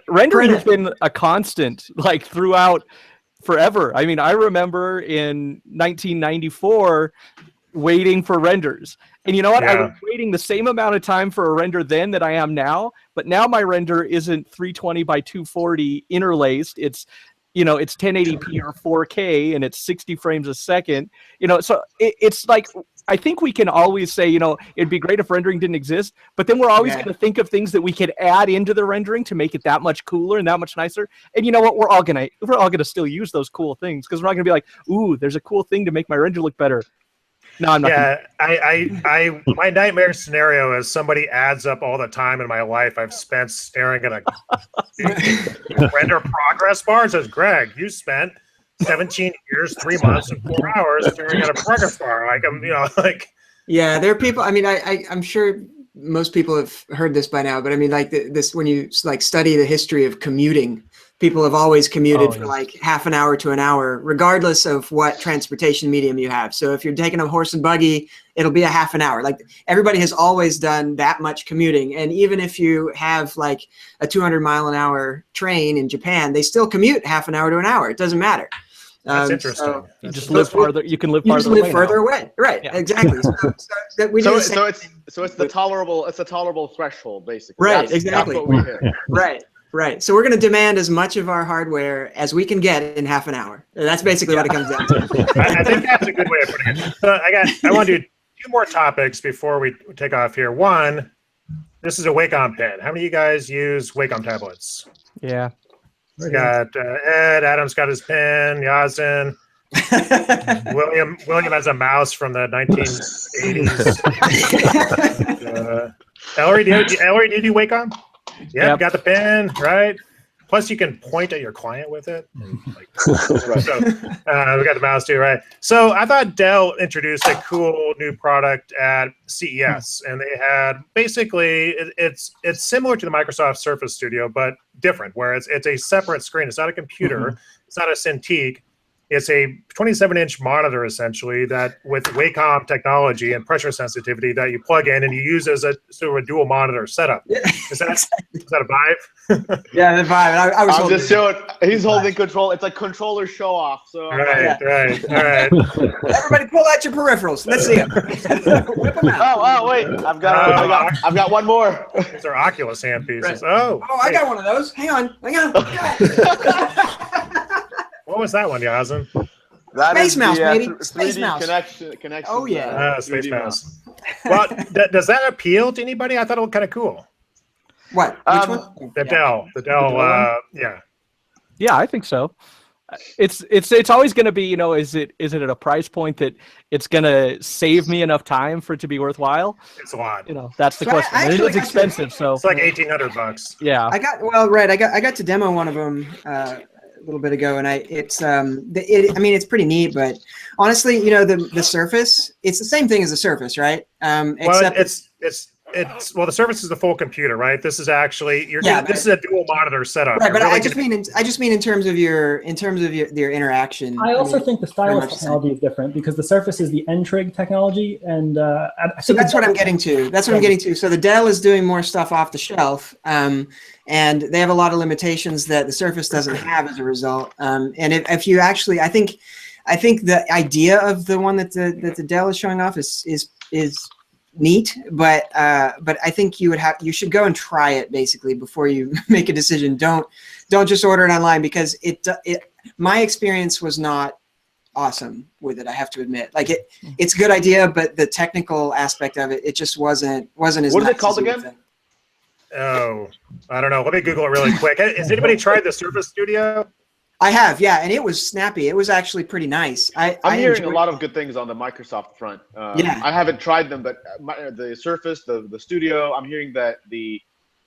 has been a constant like throughout forever. I mean, I remember in 1994 waiting for renders. And you know what? I was waiting the same amount of time for a render then that I am now, but now my render isn't 320 by 240 interlaced. It's 1080p or 4K and it's 60 frames a second. So it's like I think we can always say, it'd be great if rendering didn't exist, but then we're always going to think of things that we could add into the rendering to make it that much cooler and that much nicer. And you know what? We're all gonna still use those cool things because we're not gonna be like, ooh, there's a cool thing to make my render look better. No, I'm not. Yeah, I my nightmare scenario is somebody adds up all the time in my life I've spent staring at a render progress bar and says, Greg, you spent 17 years, 3 months, and 4 hours staring at a progress bar. Yeah, there are people. I mean, I'm sure most people have heard this by now, but I mean, like this when you like study the history of commuting, people have always commuted for like half an hour to an hour, regardless of what transportation medium you have. So if you're taking a horse and buggy, it'll be a half an hour. Like everybody has always done that much commuting. And even if you have like a 200-mile-an-hour train in Japan, they still commute half an hour to an hour. It doesn't matter. That's interesting. So you just live farther. You can live farther away. You further away. Right. Yeah. Exactly. So it's the tolerable threshold, basically. Right. Exactly. That's what we hit. Right. So we're going to demand as much of our hardware as we can get in half an hour. That's basically what it comes down to. I think that's a good way of putting it. So I want to do 2 more topics before we take off here. One, this is a Wacom pen. How many of you guys use Wacom tablets? Yeah. We got Ed. Adam's got his pen. Yazin. William has a mouse from the 1980s. Ellery, do you do Wacom? Yeah, yep. Got the pen, right? Plus, you can point at your client with it. So we got the mouse too, right? So I thought Dell introduced a cool new product at CES, and they had basically it's similar to the Microsoft Surface Studio, but different. Where it's a separate screen. It's not a computer. It's not a Cintiq. It's a 27-inch monitor, essentially, that with Wacom technology and pressure sensitivity that you plug in and you use as a sort of a dual monitor setup. Is that a vibe? Yeah, the vibe. I'm just showing. He's holding control. It's like controller show off. So right. All right. Everybody, pull out your peripherals. Let's see them. Whip them out. Oh, wait. I've got one more. These are Oculus handpieces. Right. Oh, I got one of those. Hang on. What was that one, Yazin? Space Mouse, baby. Space Mouse. Connection. Oh, yeah. Space Mouse. Well, does that appeal to anybody? I thought it looked kind of cool. What? Which one? The Dell. Yeah. Yeah, I think so. It's always going to be, is it at a price point that it's going to save me enough time for it to be worthwhile? It's a lot. That's the question. It is expensive, so it's like $1,800. Yeah. I got to demo one of them a little bit ago, and it's pretty neat. But honestly, the Surface, it's the same thing as the Surface, right? Except the Surface is the full computer, right? This is actually this is a dual monitor setup. Right, but really I just mean in terms of your interaction. I also think the stylus technology is different because the Surface is the N-Trig technology, and so that's what I'm getting to. So the Dell is doing more stuff off the shelf, and they have a lot of limitations that the Surface doesn't have as a result. And if you actually, I think the idea of the one that the Dell is showing off is neat, but I think you should go and try it basically before you make a decision. Don't just order it online, because my experience was not awesome with it. I have to admit, like it's a good idea, but the technical aspect of it, it just wasn't as. What is nice it called as you would again? think. Oh, I don't know. Let me Google it really quick. Has anybody tried the Surface Studio? I have, yeah, and it was snappy. It was actually pretty nice. I'm hearing a lot of good things on the Microsoft front. Yeah. I haven't tried them, but the Surface, the Studio, I'm hearing that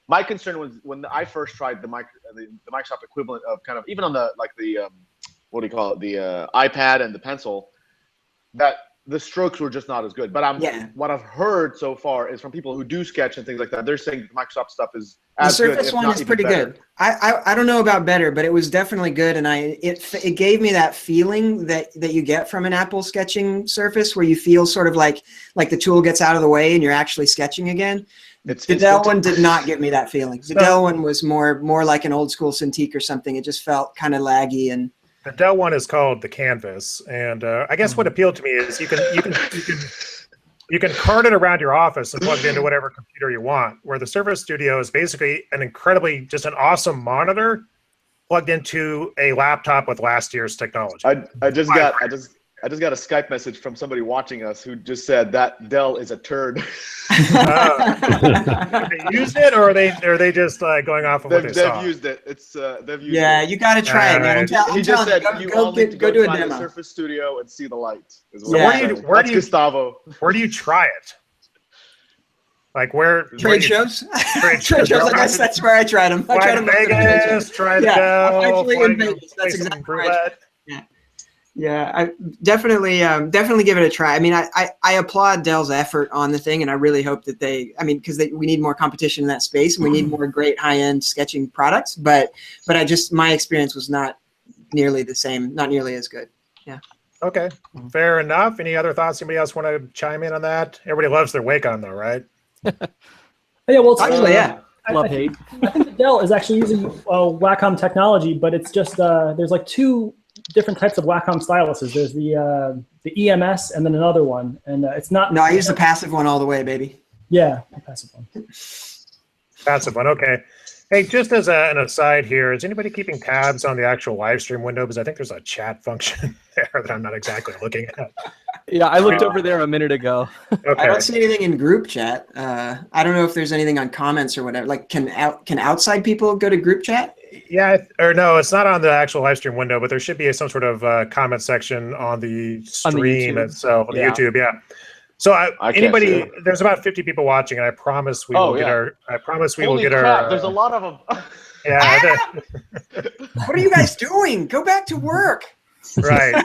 my concern was when I first tried the Microsoft equivalent of kind of even on the what do you call it, the iPad and the pencil, that the strokes were just not as good. But what I've heard so far is from people who do sketch and things like that, they're saying the Microsoft stuff is as good. The Surface one is pretty good. I don't know about better, but it was definitely good, and it gave me that feeling that you get from an Apple sketching Surface, where you feel sort of like the tool gets out of the way and you're actually sketching again. The Dell one did not give me that feeling. The Dell one was more like an old school Cintiq or something. It just felt kind of laggy. And the Dell one is called the Canvas, and I guess what appealed to me is you can cart it around your office and plug it into whatever computer you want. Where the Surface Studio is basically an awesome monitor plugged into a laptop with last year's technology. I just got a Skype message from somebody watching us who just said that Dell is a turd. Have they used it, or are they just going off of what they saw? They've used it. They've used yeah, it. you got to try it, man. He just said you all need to go do a try demo. the Surface Studio and see the light. So where do you Gustavo? Where do you try it? Like where? Trade shows. Trade shows. I guess that's where I tried them. I tried them in Vegas. Tried Dell. Actually in Vegas. That's exactly right. Yeah, I definitely give it a try. I mean, I applaud Dell's effort on the thing, and I really hope that because we need more competition in that space, and we need more great high-end sketching products. But my experience was not nearly the same, not nearly as good. Yeah. Okay, fair enough. Any other thoughts? Anybody else want to chime in on that? Everybody loves their Wacom, though, right? Yeah, well, actually, yeah. Love hate. I think the Dell is actually using Wacom technology, but it's just there's like two different types of Wacom styluses. There's the EMS and then another one, and it's not. No, I use the passive one all the way, baby. Yeah, the passive one. Passive one, okay. Hey, just as an aside here, is anybody keeping tabs on the actual live stream window? Because I think there's a chat function there that I'm not exactly looking at. Yeah, I looked over there a minute ago. Okay. I don't see anything in group chat. I don't know if there's anything on comments or whatever. Like, can outside people go to group chat? Yeah, or no, it's not on the actual live stream window, but there should be some sort of comment section on the stream itself, on the YouTube. Yeah. So anybody, there's about 50 people watching, and I promise we will get our. I promise we will get our. There's a lot of them. Yeah. What are you guys doing? Go back to work. Right.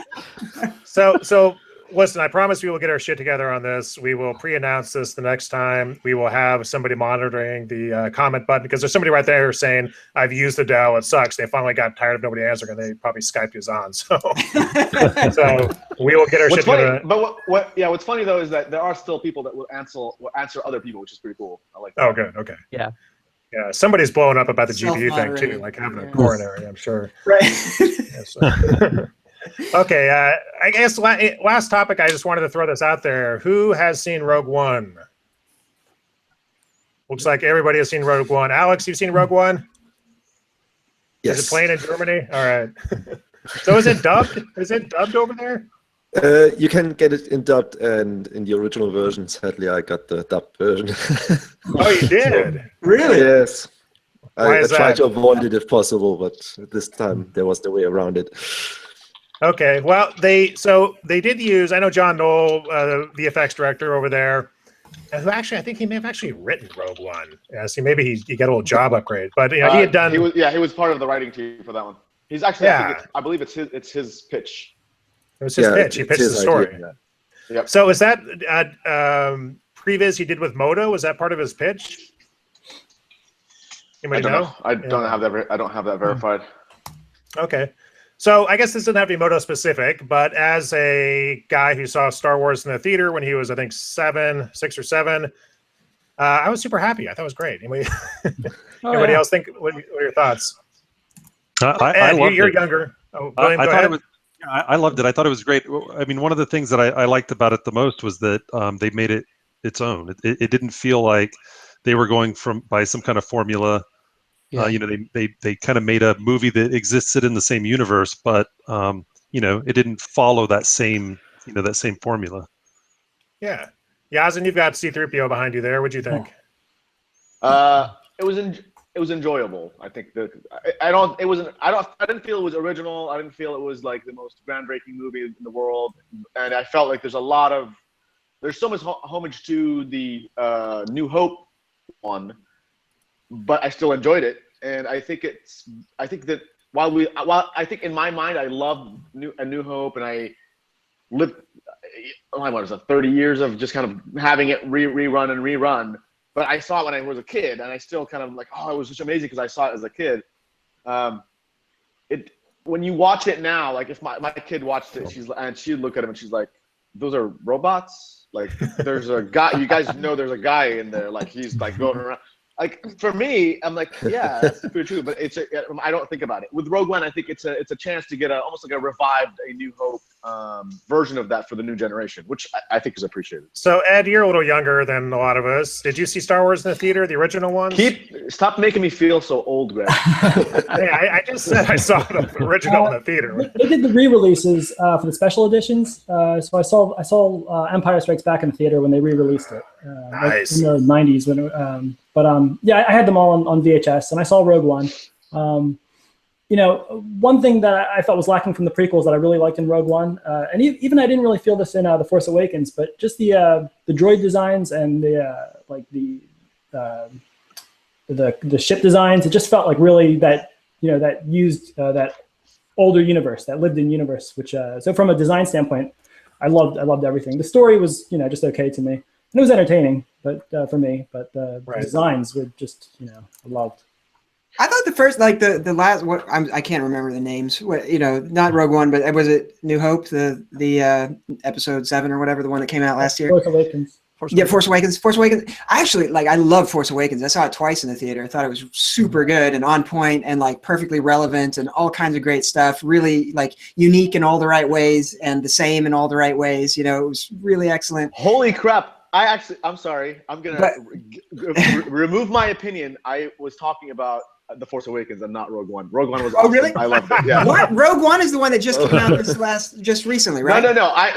So listen, I promise we will get our shit together on this. We will pre-announce this the next time. We will have somebody monitoring the comment button, because there's somebody right there saying, I've used the Dell, it sucks. They finally got tired of nobody answering, and they probably Skyped us on. So we will get our shit together. But what's funny though is that there are still people that will answer other people, which is pretty cool. I like that. Oh, good. Okay. Yeah. Yeah, somebody's blowing up about the GPU thing too, like having a coronary, I'm sure. Right. Yeah, so. Okay, I guess last topic, I just wanted to throw this out there. Who has seen Rogue One? Looks like everybody has seen Rogue One. Alex, you've seen Rogue One? Yes. Is it playing in Germany? All right. So is it dubbed? Is it dubbed over there? You can get it in dubbed and in the original version. Sadly, I got the dubbed version. Oh, you did? Really? Yes. Why I is tried that? to avoid it if possible, but this time there was the way around it. Okay, well, they did use, I know John Knoll, the VFX director over there, who actually, I think he may have actually written Rogue One. Yeah, see, maybe he got a little job upgrade, but he had done. He was part of the writing team for that one. He's actually, I believe it's his pitch. It was his pitch. He pitched the story. Idea, Yep. So is that previs he did with MODO? Was that part of his pitch? Anybody know? I don't have that verified. Okay. So I guess this doesn't have to be MODO specific, but as a guy who saw Star Wars in the theater when he was, I think, 6 or 7, I was super happy. I thought it was great. Anybody else think? What are your thoughts? I loved you're it. younger. Oh, William, I go thought ahead. it was. I loved it. I thought it was great. I mean, one of the things that I liked about it the most was that they its own. It didn't feel like they were going by some kind of formula. Yeah. They kind of made a movie that existed in the same universe, but it didn't follow that same formula. Yeah. Yazin, you've got C-3PO behind you there. What'd you think? It was enjoyable. I think I didn't feel it was original. I didn't feel it was like the most groundbreaking movie in the world, and I felt like there's so much homage to the New Hope one, but I still enjoyed it. And I think that while I think in my mind I love A New Hope, and I lived, what was it, 30 years of just kind of having it rerun. But I saw it when I was a kid, and I still kind of like, oh, it was just amazing because I saw it as a kid. When you watch it now, like if my kid watched it, she'd look at him and she's like, those are robots? Like there's a guy, you guys know there's a guy in there, like he's like going around. Like for me, I'm like, yeah, that's pretty true, but I don't think about it. With Rogue One, I think it's a chance to get almost like a revived A New Hope version of that for the new generation, which I think is appreciated. So Ed, you're a little younger than a lot of us. Did you see Star Wars in the theater, the original ones? Stop making me feel so old, Greg. I just said I saw the original in the theater. They did the re-releases for the special editions. So I saw Empire Strikes Back in the theater when they re-released it. Nice. In the 90s when yeah, I had them all on VHS, and I saw Rogue One. One thing that I felt was lacking from the prequels that I really liked in Rogue One, and even I didn't really feel this in The Force Awakens, but just the droid designs and the ship designs. It just felt like really that used that older universe, that lived-in universe. Which so from a design standpoint, I loved everything. The story was just okay to me, and it was entertaining, but for me, but the designs were just I loved. I thought the first, like the last, I can't remember the names. Not Rogue One, but was it New Hope, the episode 7 or whatever, the one that came out last year? Force Awakens. Force Awakens. Force Awakens. I actually I love Force Awakens. I saw it twice in the theater. I thought it was super good and on point and like perfectly relevant and all kinds of great stuff. Really like unique in all the right ways and the same in all the right ways. It was really excellent. Holy crap. I'm sorry. I'm going to remove my opinion. I was talking about The Force Awakens and not Rogue One. Rogue One was awesome. Really? I loved it. Yeah. What? Rogue One is the one that just came out just recently, right? No. I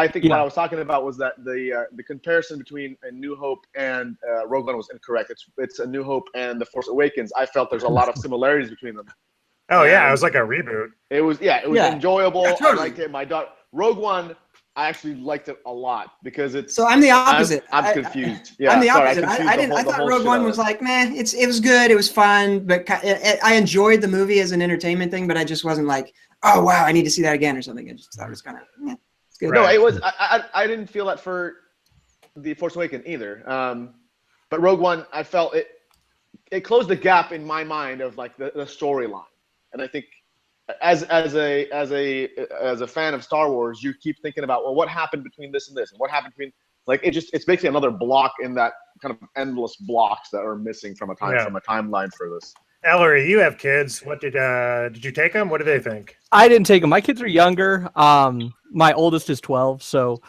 think what I was talking about was that the comparison between A New Hope and Rogue One was incorrect. It's A New Hope and The Force Awakens. I felt there's a lot of similarities between them. Oh yeah, it was like a reboot. It was enjoyable. Yeah, totally. I liked it. My daughter Rogue One, I actually liked it a lot because it's. So I'm the opposite. I'm confused. Yeah, I'm the opposite. I thought Rogue One was like, man, it was good, it was fun, but I enjoyed the movie as an entertainment thing, but I just wasn't like, oh wow, I need to see that again or something. I just thought it was kind of, it's good. No, it was. I didn't feel that for The Force Awakens either. But Rogue One, I felt it closed the gap in my mind of like the storyline, and I think. As a fan of Star Wars, you keep thinking about, well, what happened between this and this, and what happened between it's basically another block in that kind of endless blocks that are missing from a timeline for this. Ellery, you have kids. What did you take them? What do they think? I didn't take them. My kids are younger. My oldest is 12, so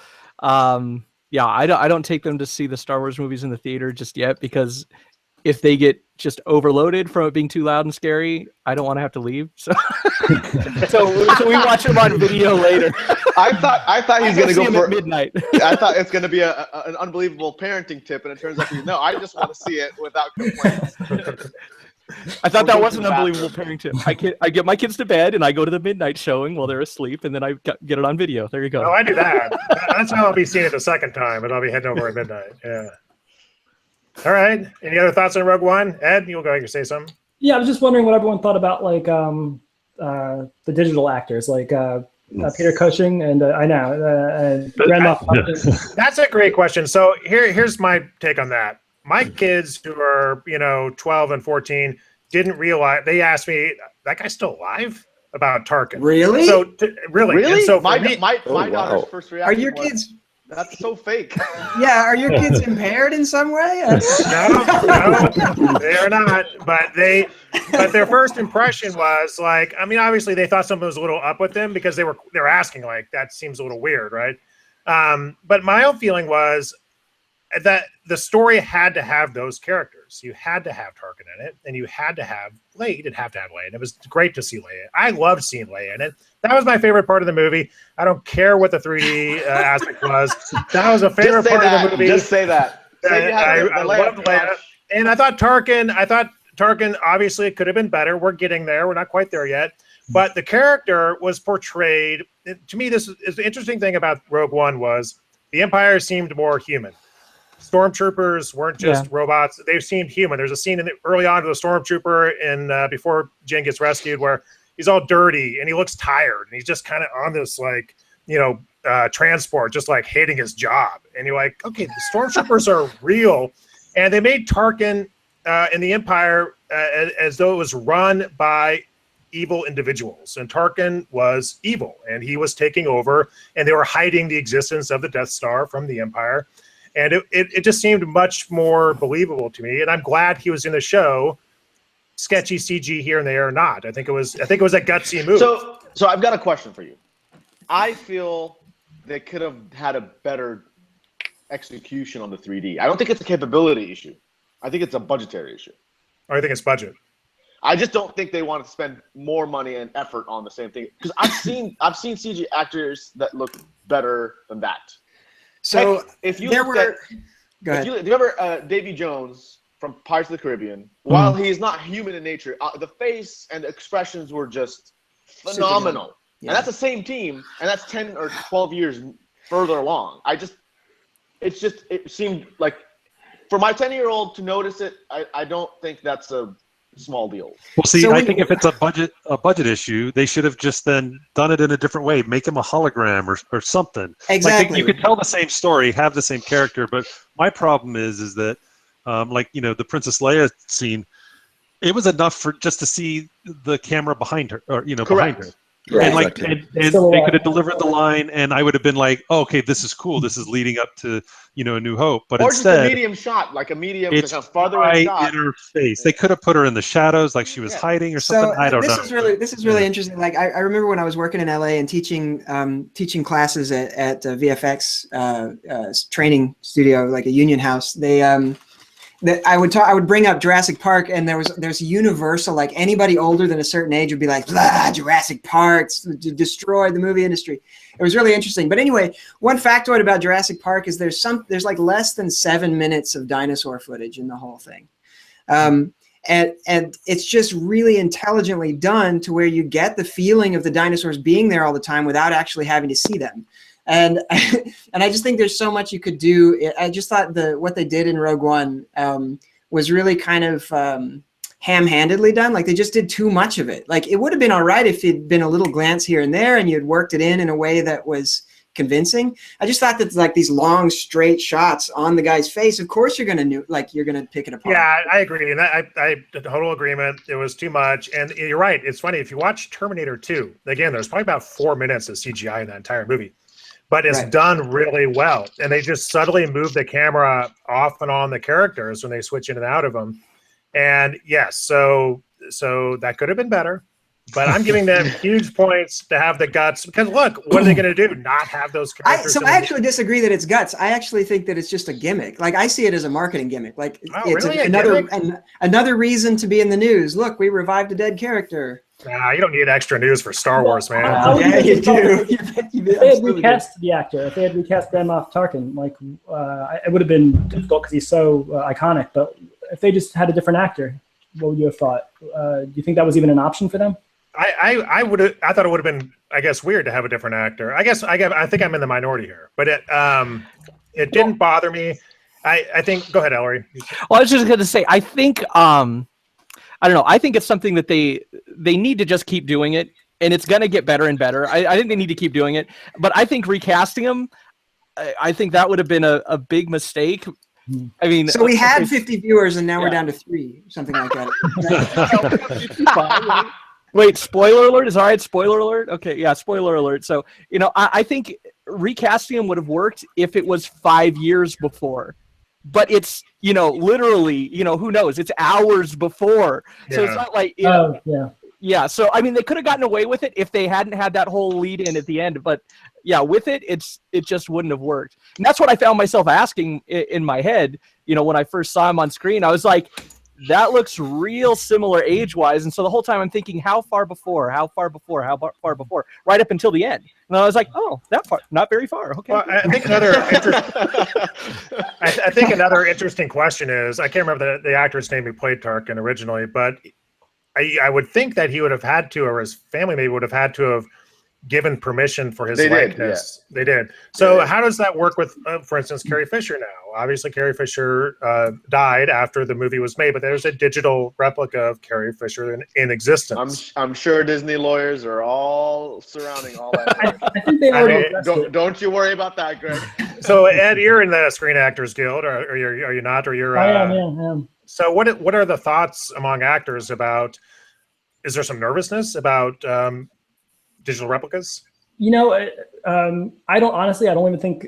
yeah, I don't take them to see the Star Wars movies in the theater just yet because if they get just overloaded from it being too loud and scary, I don't want to have to leave. So, so we watch them on video later. I thought he's going to go for midnight. I thought it's going to be an unbelievable parenting tip, and it turns out no. I just want to see it without complaints. I thought that was an unbelievable parenting tip. I get my kids to bed and I go to the midnight showing while they're asleep, and then I get it on video. There you go. Oh, I do that. That's how I'll be seeing it the second time, and I'll be heading over at midnight. Yeah. All right. Any other thoughts on Rogue One? Ed, you'll go ahead and say something. Yeah, I was just wondering what everyone thought about like the digital actors, like Peter Cushing and I know Grand Moff. That's a great question. So here's my take on that. My kids who are 12 and 14 didn't realize. They asked me, "That guy's still alive?" About Tarkin. Really? So really? Really? And so my daughter's first reaction. Are your kids? That's so fake. Yeah, are your kids impaired in some way? No, they are not. But their first impression was like, I mean, obviously they thought something was a little up with them because they're asking like, that seems a little weird, right? But my own feeling was, that the story had to have those characters. You had to have Tarkin in it, and you had to have Leia. You didn't have to have Leia, and it was great to see Leia. I loved seeing Leia in it. That was my favorite part of the movie. I don't care what the 3D aspect was. That was a favorite part of the movie. Just say that. I loved Leia, and I thought Tarkin obviously it could have been better. We're getting there. We're not quite there yet. But the character was portrayed. To me, this is the interesting thing about Rogue One was the Empire seemed more human. Stormtroopers weren't just robots; they seemed human. There's a scene early on with a stormtrooper in before Jyn gets rescued where he's all dirty and he looks tired and he's just kind of on this transport, just like hating his job. And you're like, okay, the stormtroopers are real, and they made Tarkin in the Empire as though it was run by evil individuals, and Tarkin was evil, and he was taking over, and they were hiding the existence of the Death Star from the Empire, and it just seemed much more believable to me. And I'm glad he was in the show. Sketchy CG here and there or not, I think it was a gutsy move. So I've got a question for you. I feel they could have had a better execution on the 3D. I don't think it's a capability issue. I think it's a budgetary issue. I think it's budget. I just don't think they want to spend more money and effort on the same thing, because I've seen CG actors that look better than that. So if you there look were, at, go ahead. if you remember Davy Jones from Pirates of the Caribbean, while he's not human in nature, the face and the expressions were just phenomenal. Yeah. And that's the same team, and that's 10 or 12 years further along. It seemed like for my 10-year-old to notice it, I don't think that's a small deal. Well, see, I think if it's a budget issue, they should have just then done it in a different way, make him a hologram or something. Exactly. Like you could tell the same story, have the same character, but my problem is that, the Princess Leia scene, it was enough for just to see the camera behind her, or behind her. Yeah, And exactly. they could have delivered the line, and I would have been like, oh, okay, this is cool. This is leading up to, A New Hope. But or instead, just a medium shot, like a medium, it's like a farther right away shot. in her face. They could have put her in the shadows, like she was hiding or something. I don't know. This is really interesting. Like I remember when I was working in LA and teaching classes at VFX training studio, like a union house. I would bring up Jurassic Park, and there's Universal, like anybody older than a certain age would be like, blah, Jurassic Park destroyed the movie industry. It was really interesting. But anyway, one factoid about Jurassic Park is there's like less than 7 minutes of dinosaur footage in the whole thing. And it's just really intelligently done to where you get the feeling of the dinosaurs being there all the time without actually having to see them. And I just think there's so much you could do. I just thought what they did in Rogue One was really kind of ham-handedly done. Like they just did too much of it. Like it would have been all right if it'd been a little glance here and there and you'd worked it in a way that was convincing. I just thought that like these long straight shots on the guy's face, of course you're gonna pick it apart. Yeah, I agree, and I total agreement. It was too much, and you're right. It's funny if you watch Terminator 2. Again, there's probably about 4 minutes of CGI in that entire movie. But it's done really well. And they just subtly move the camera off and on the characters when they switch in and out of them. And yes, so that could have been better. But I'm giving them huge points to have the guts. Because look, what are they going to do? Not have those characters? I actually disagree that it's guts. I actually think that it's just a gimmick. Like I see it as a marketing gimmick. Like it's really another reason to be in the news. Look, we revived a dead character. Nah, you don't need extra news for Star Wars, man. Yeah, you do. If they had recast the actor, if they had recast Grand Moff Tarkin, it would have been difficult because he's so iconic. But if they just had a different actor, what would you have thought? Do you think that was even an option for them? I thought it would have been, I guess, weird to have a different actor. I think I'm in the minority here, but it didn't bother me. I think. Go ahead, Ellery. Well, I was just going to say, I think. I don't know. I think it's something that they need to just keep doing it, and it's going to get better and better. I think they need to keep doing it, but I think recasting him, I think that would have been a big mistake. I mean, so we had 50 viewers, and now we're down to 3, something like that. Wait, spoiler alert is all right. Spoiler alert. Okay, yeah, spoiler alert. So I think recasting him would have worked if it was 5 years before. But it's, literally, who knows? It's hours before. So it's not like, Yeah, so I mean, they could have gotten away with it if they hadn't had that whole lead in at the end. But yeah, with it, it just wouldn't have worked. And that's what I found myself asking in my head. When I first saw him on screen, I was like, that looks real similar age-wise. And so the whole time I'm thinking, how far before? How far before? How far before? Right up until the end. And I was like, oh, that far, not very far. Okay. Well, I think another interesting question is, I can't remember the actor's name who played Tarkin originally, but I would think that he would have had to, or his family maybe would have had to have given permission for his likeness. They did. So how does that work with, for instance, Carrie Fisher now? Obviously, Carrie Fisher died after the movie was made, but there's a digital replica of Carrie Fisher in existence. I'm sure Disney lawyers are all surrounding all that. I think they already don't you worry about that, Greg. So Ed, you're in the Screen Actors Guild, or are you not? Or you're? I am. So what are the thoughts among actors about? Is there some nervousness about digital replicas? I don't even think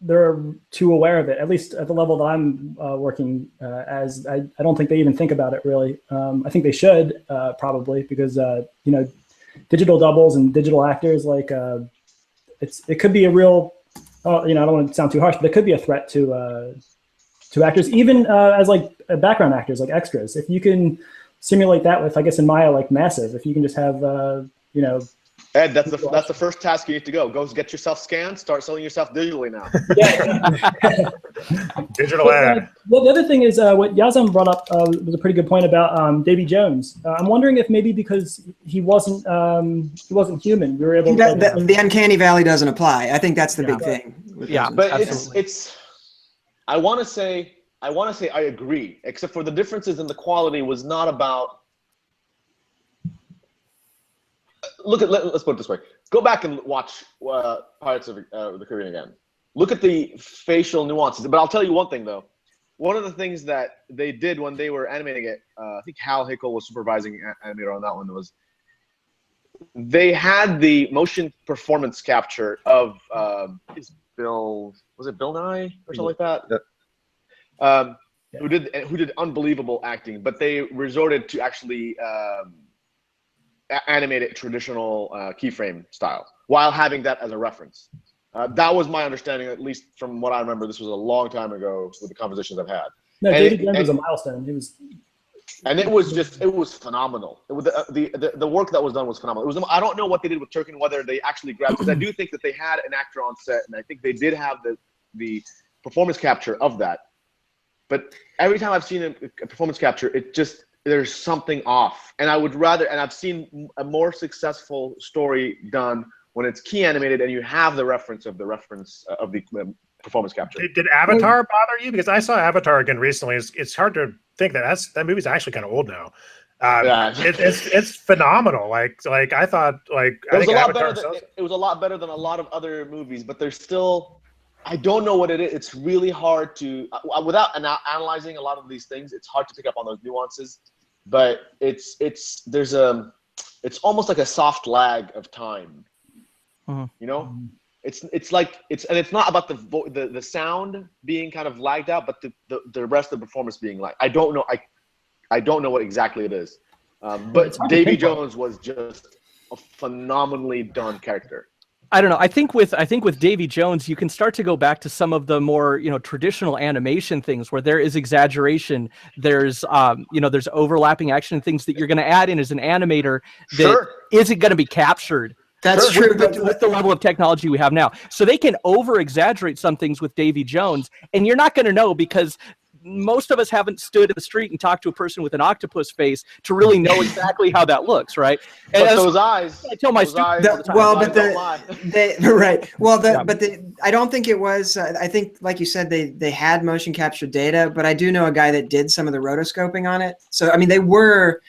they're too aware of it, at least at the level that I'm working as. I don't think they even think about it really. I think they should probably, because digital doubles and digital actors, like it could be a real I don't want to sound too harsh, but it could be a threat to actors, even as like background actors, like extras. If you can simulate that with, I guess in Maya, like Massive, if you can just have Ed, that's the first task you need to go. Go get yourself scanned. Start selling yourself digitally now. Digital ad. Well, the other thing is what Yazam brought up was a pretty good point about Davy Jones. I'm wondering if maybe because he wasn't human, we were able to. The uncanny valley doesn't apply. I think that's the big thing. Yeah, but it's. I want to say I agree, except for the differences in the quality was not about. Let's put it this way. Go back and watch Pirates of the Caribbean again. Look at the facial nuances. But I'll tell you one thing, though. One of the things that they did when they were animating it, I think Hal Hickel was supervising animator on that one, was they had the motion performance capture of Bill Nye or something like that? Yeah. Who did unbelievable acting, but they resorted to actually animate it traditional keyframe style while having that as a reference. That was my understanding, at least from what I remember. This was a long time ago with the conversations I've had. No, David Jones was a milestone. It was phenomenal. The work that was done was phenomenal. I don't know what they did with Turkin, whether they actually grabbed, because I do think that they had an actor on set, and I think they did have the performance capture of that. But every time I've seen a performance capture, there's something off. And I've seen a more successful story done when it's key animated and you have the reference of the performance capture. Did Avatar bother you? Because I saw Avatar again recently. It's hard to think that movie's actually kind of old now. It's phenomenal. Like I thought, it was a lot better than a lot of other movies, but there's still, I don't know what it is. It's really hard to, without analyzing a lot of these things, it's hard to pick up on those nuances. But it's almost like a soft lag of time. Mm-hmm. It's not about the sound being kind of lagged out, but the rest of the performance being lagged. I don't know what exactly it is. But Davy Jones was just a phenomenally done character. I don't know. I think with Davy Jones, you can start to go back to some of the more, traditional animation things where there is exaggeration. There's, there's overlapping action, things that you're going to add in as an animator that isn't going to be captured. That's true. With the level of technology we have now. So they can over-exaggerate some things with Davy Jones, and you're not going to know because most of us haven't stood in the street and talked to a person with an octopus face to really know exactly how that looks, right? And but those eyes. I tell my students all the time. I don't think it was. I think, like you said, they had motion capture data, but I do know a guy that did some of the rotoscoping on it. So I mean, they were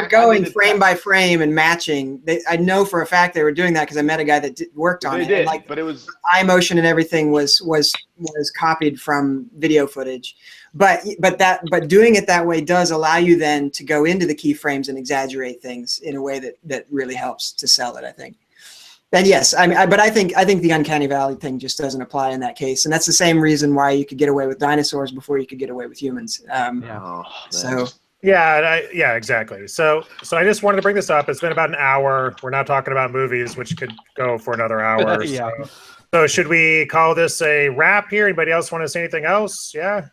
going frame by frame and matching. I know for a fact they were doing that because I met a guy that worked on it. But it was eye motion and everything was copied from video footage, but doing it that way does allow you then to go into the keyframes and exaggerate things in a way that really helps to sell it, I think. And yes, I think the uncanny valley thing just doesn't apply in that case, and that's the same reason why you could get away with dinosaurs before you could get away with humans. Yeah, exactly. So I just wanted to bring this up. It's been about an hour. We're now talking about movies, which could go for another hour. Yeah. So should we call this a wrap here? Anybody else want to say anything else? Yeah.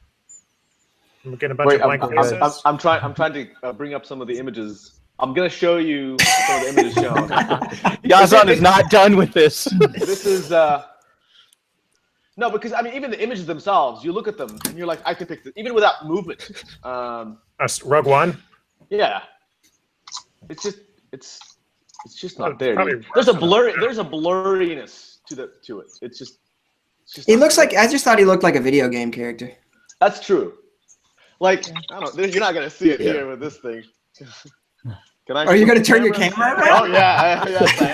I'm getting a bunch of blank faces. I'm trying to bring up some of the images. I'm gonna show you some of the images shown. Yazan is not done with this. This is no, because I mean, even the images themselves, you look at them and you're like, I could pick this, even without movement. Rogue One. Yeah, it's just not there. Probably There's a blurriness to it. It's just He looks like, I just thought he looked like a video game character. That's true. Like, I don't know, you're not gonna see it here with this thing. Can I? Are you gonna turn your camera around? Oh yeah, yes, I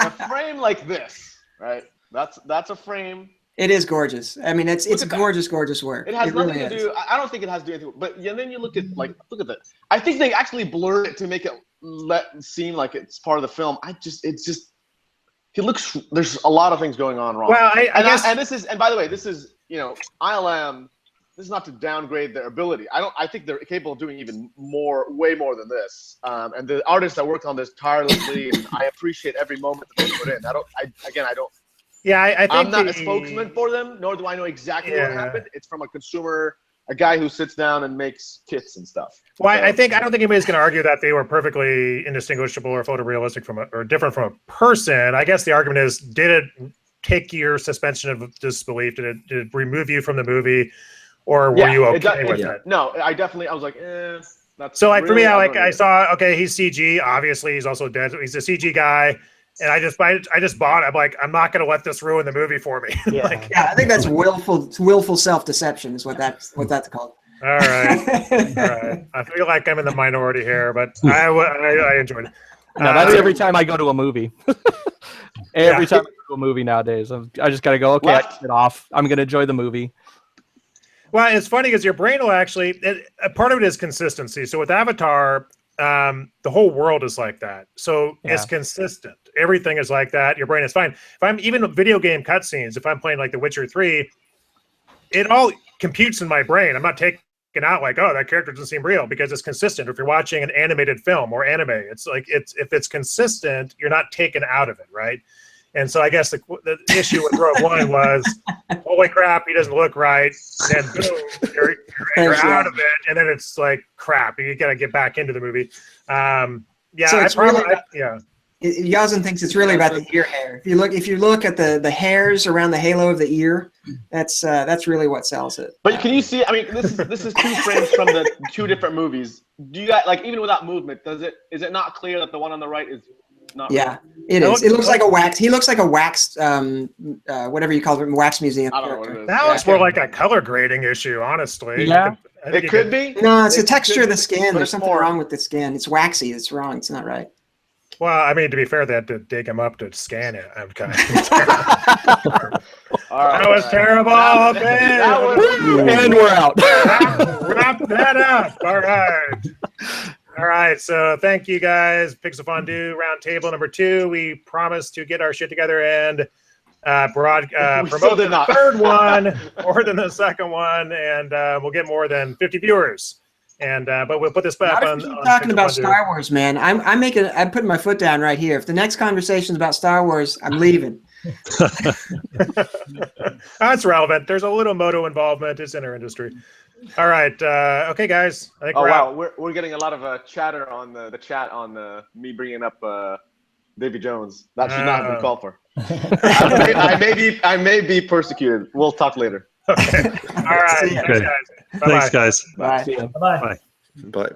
am. A frame like this, right? That's a frame. It is gorgeous. I mean, it's gorgeous work. It has really nothing to do. I don't think it has to do anything. But and then you look at that. I think they actually blurred it to make it seem like it's part of the film. He looks. There's a lot of things going on wrong. Well, I guess. And by the way, this is ILM. This is not to downgrade their ability. I think they're capable of doing even more, way more than this. And the artists that worked on this tirelessly, and I appreciate every moment that they put in. I don't. Yeah, I think I'm not a spokesman for them, nor do I know exactly what happened. It's from a consumer, a guy who sits down and makes kits and stuff. Well, I don't think anybody's going to argue that they were perfectly indistinguishable or photorealistic or different from a person. I guess the argument is, did it take your suspension of disbelief? Did it remove you from the movie, or were you okay with it? No, I was like, that's so like really for me, I saw, okay, he's CG. Obviously, he's also dead. He's a CG guy. And I just bought it. I'm like, I'm not going to let this ruin the movie for me. Yeah, yeah, I think that's willful self-deception is what that's called. All right. I feel like I'm in the minority here, but I enjoyed it. No, that's every time I go to a movie. Every time I go to a movie nowadays, I just got to go, okay, I turn it off. I'm going to enjoy the movie. Well, it's funny because your brain will actually, part of it is consistency. So with Avatar, the whole world is like that. So it's consistent. Everything is like that. Your brain is fine. If I'm even video game cutscenes, if I'm playing like The Witcher 3, it all computes in my brain. I'm not taking out like, oh, that character doesn't seem real, because it's consistent. If you're watching an animated film or anime, it's like if it's consistent, you're not taken out of it, right? And so I guess the issue with Rogue One was, holy crap, he doesn't look right. And then boom, you're out of it, and then it's like crap. You got to get back into the movie. So Yazan thinks it's really about the ear hair. If you look at the hairs around the halo of the ear, that's really what sells it. But can you see? I mean, this is 2 frames from the 2 different movies. Do you guys, like, even without movement, is it not clear that the one on the right is not? Yeah, it is. It looks like a wax. He looks like a waxed, whatever you call it, wax museum. I don't know what it is. That was more like a color grading issue, honestly. Yeah. It could be. No, it's the texture of the skin. but There's it's something more- wrong with the skin. It's waxy. It's wrong. It's not right. Well, I mean, to be fair, they had to dig him up to scan it. I'm kind of that was terrible. And we're out. Wrap that up. All right. So thank you guys. Pixel Fondue Round Table number 2. We promised to get our shit together and promote the third one more than the second one, and we'll get more than 50 viewers. And but we'll put this back on. Talking about Star Wars, man. I'm putting my foot down right here. If the next conversation is about Star Wars, I'm leaving. That's relevant. There's a little MODO involvement. It's in our industry. All right. Okay, guys. I think we're getting a lot of chatter on the chat on me bringing up Davy Jones. That should not have been called for. I may be persecuted. We'll talk later. Okay. All right. Okay. Thanks, guys. Bye. Bye. Bye. Bye.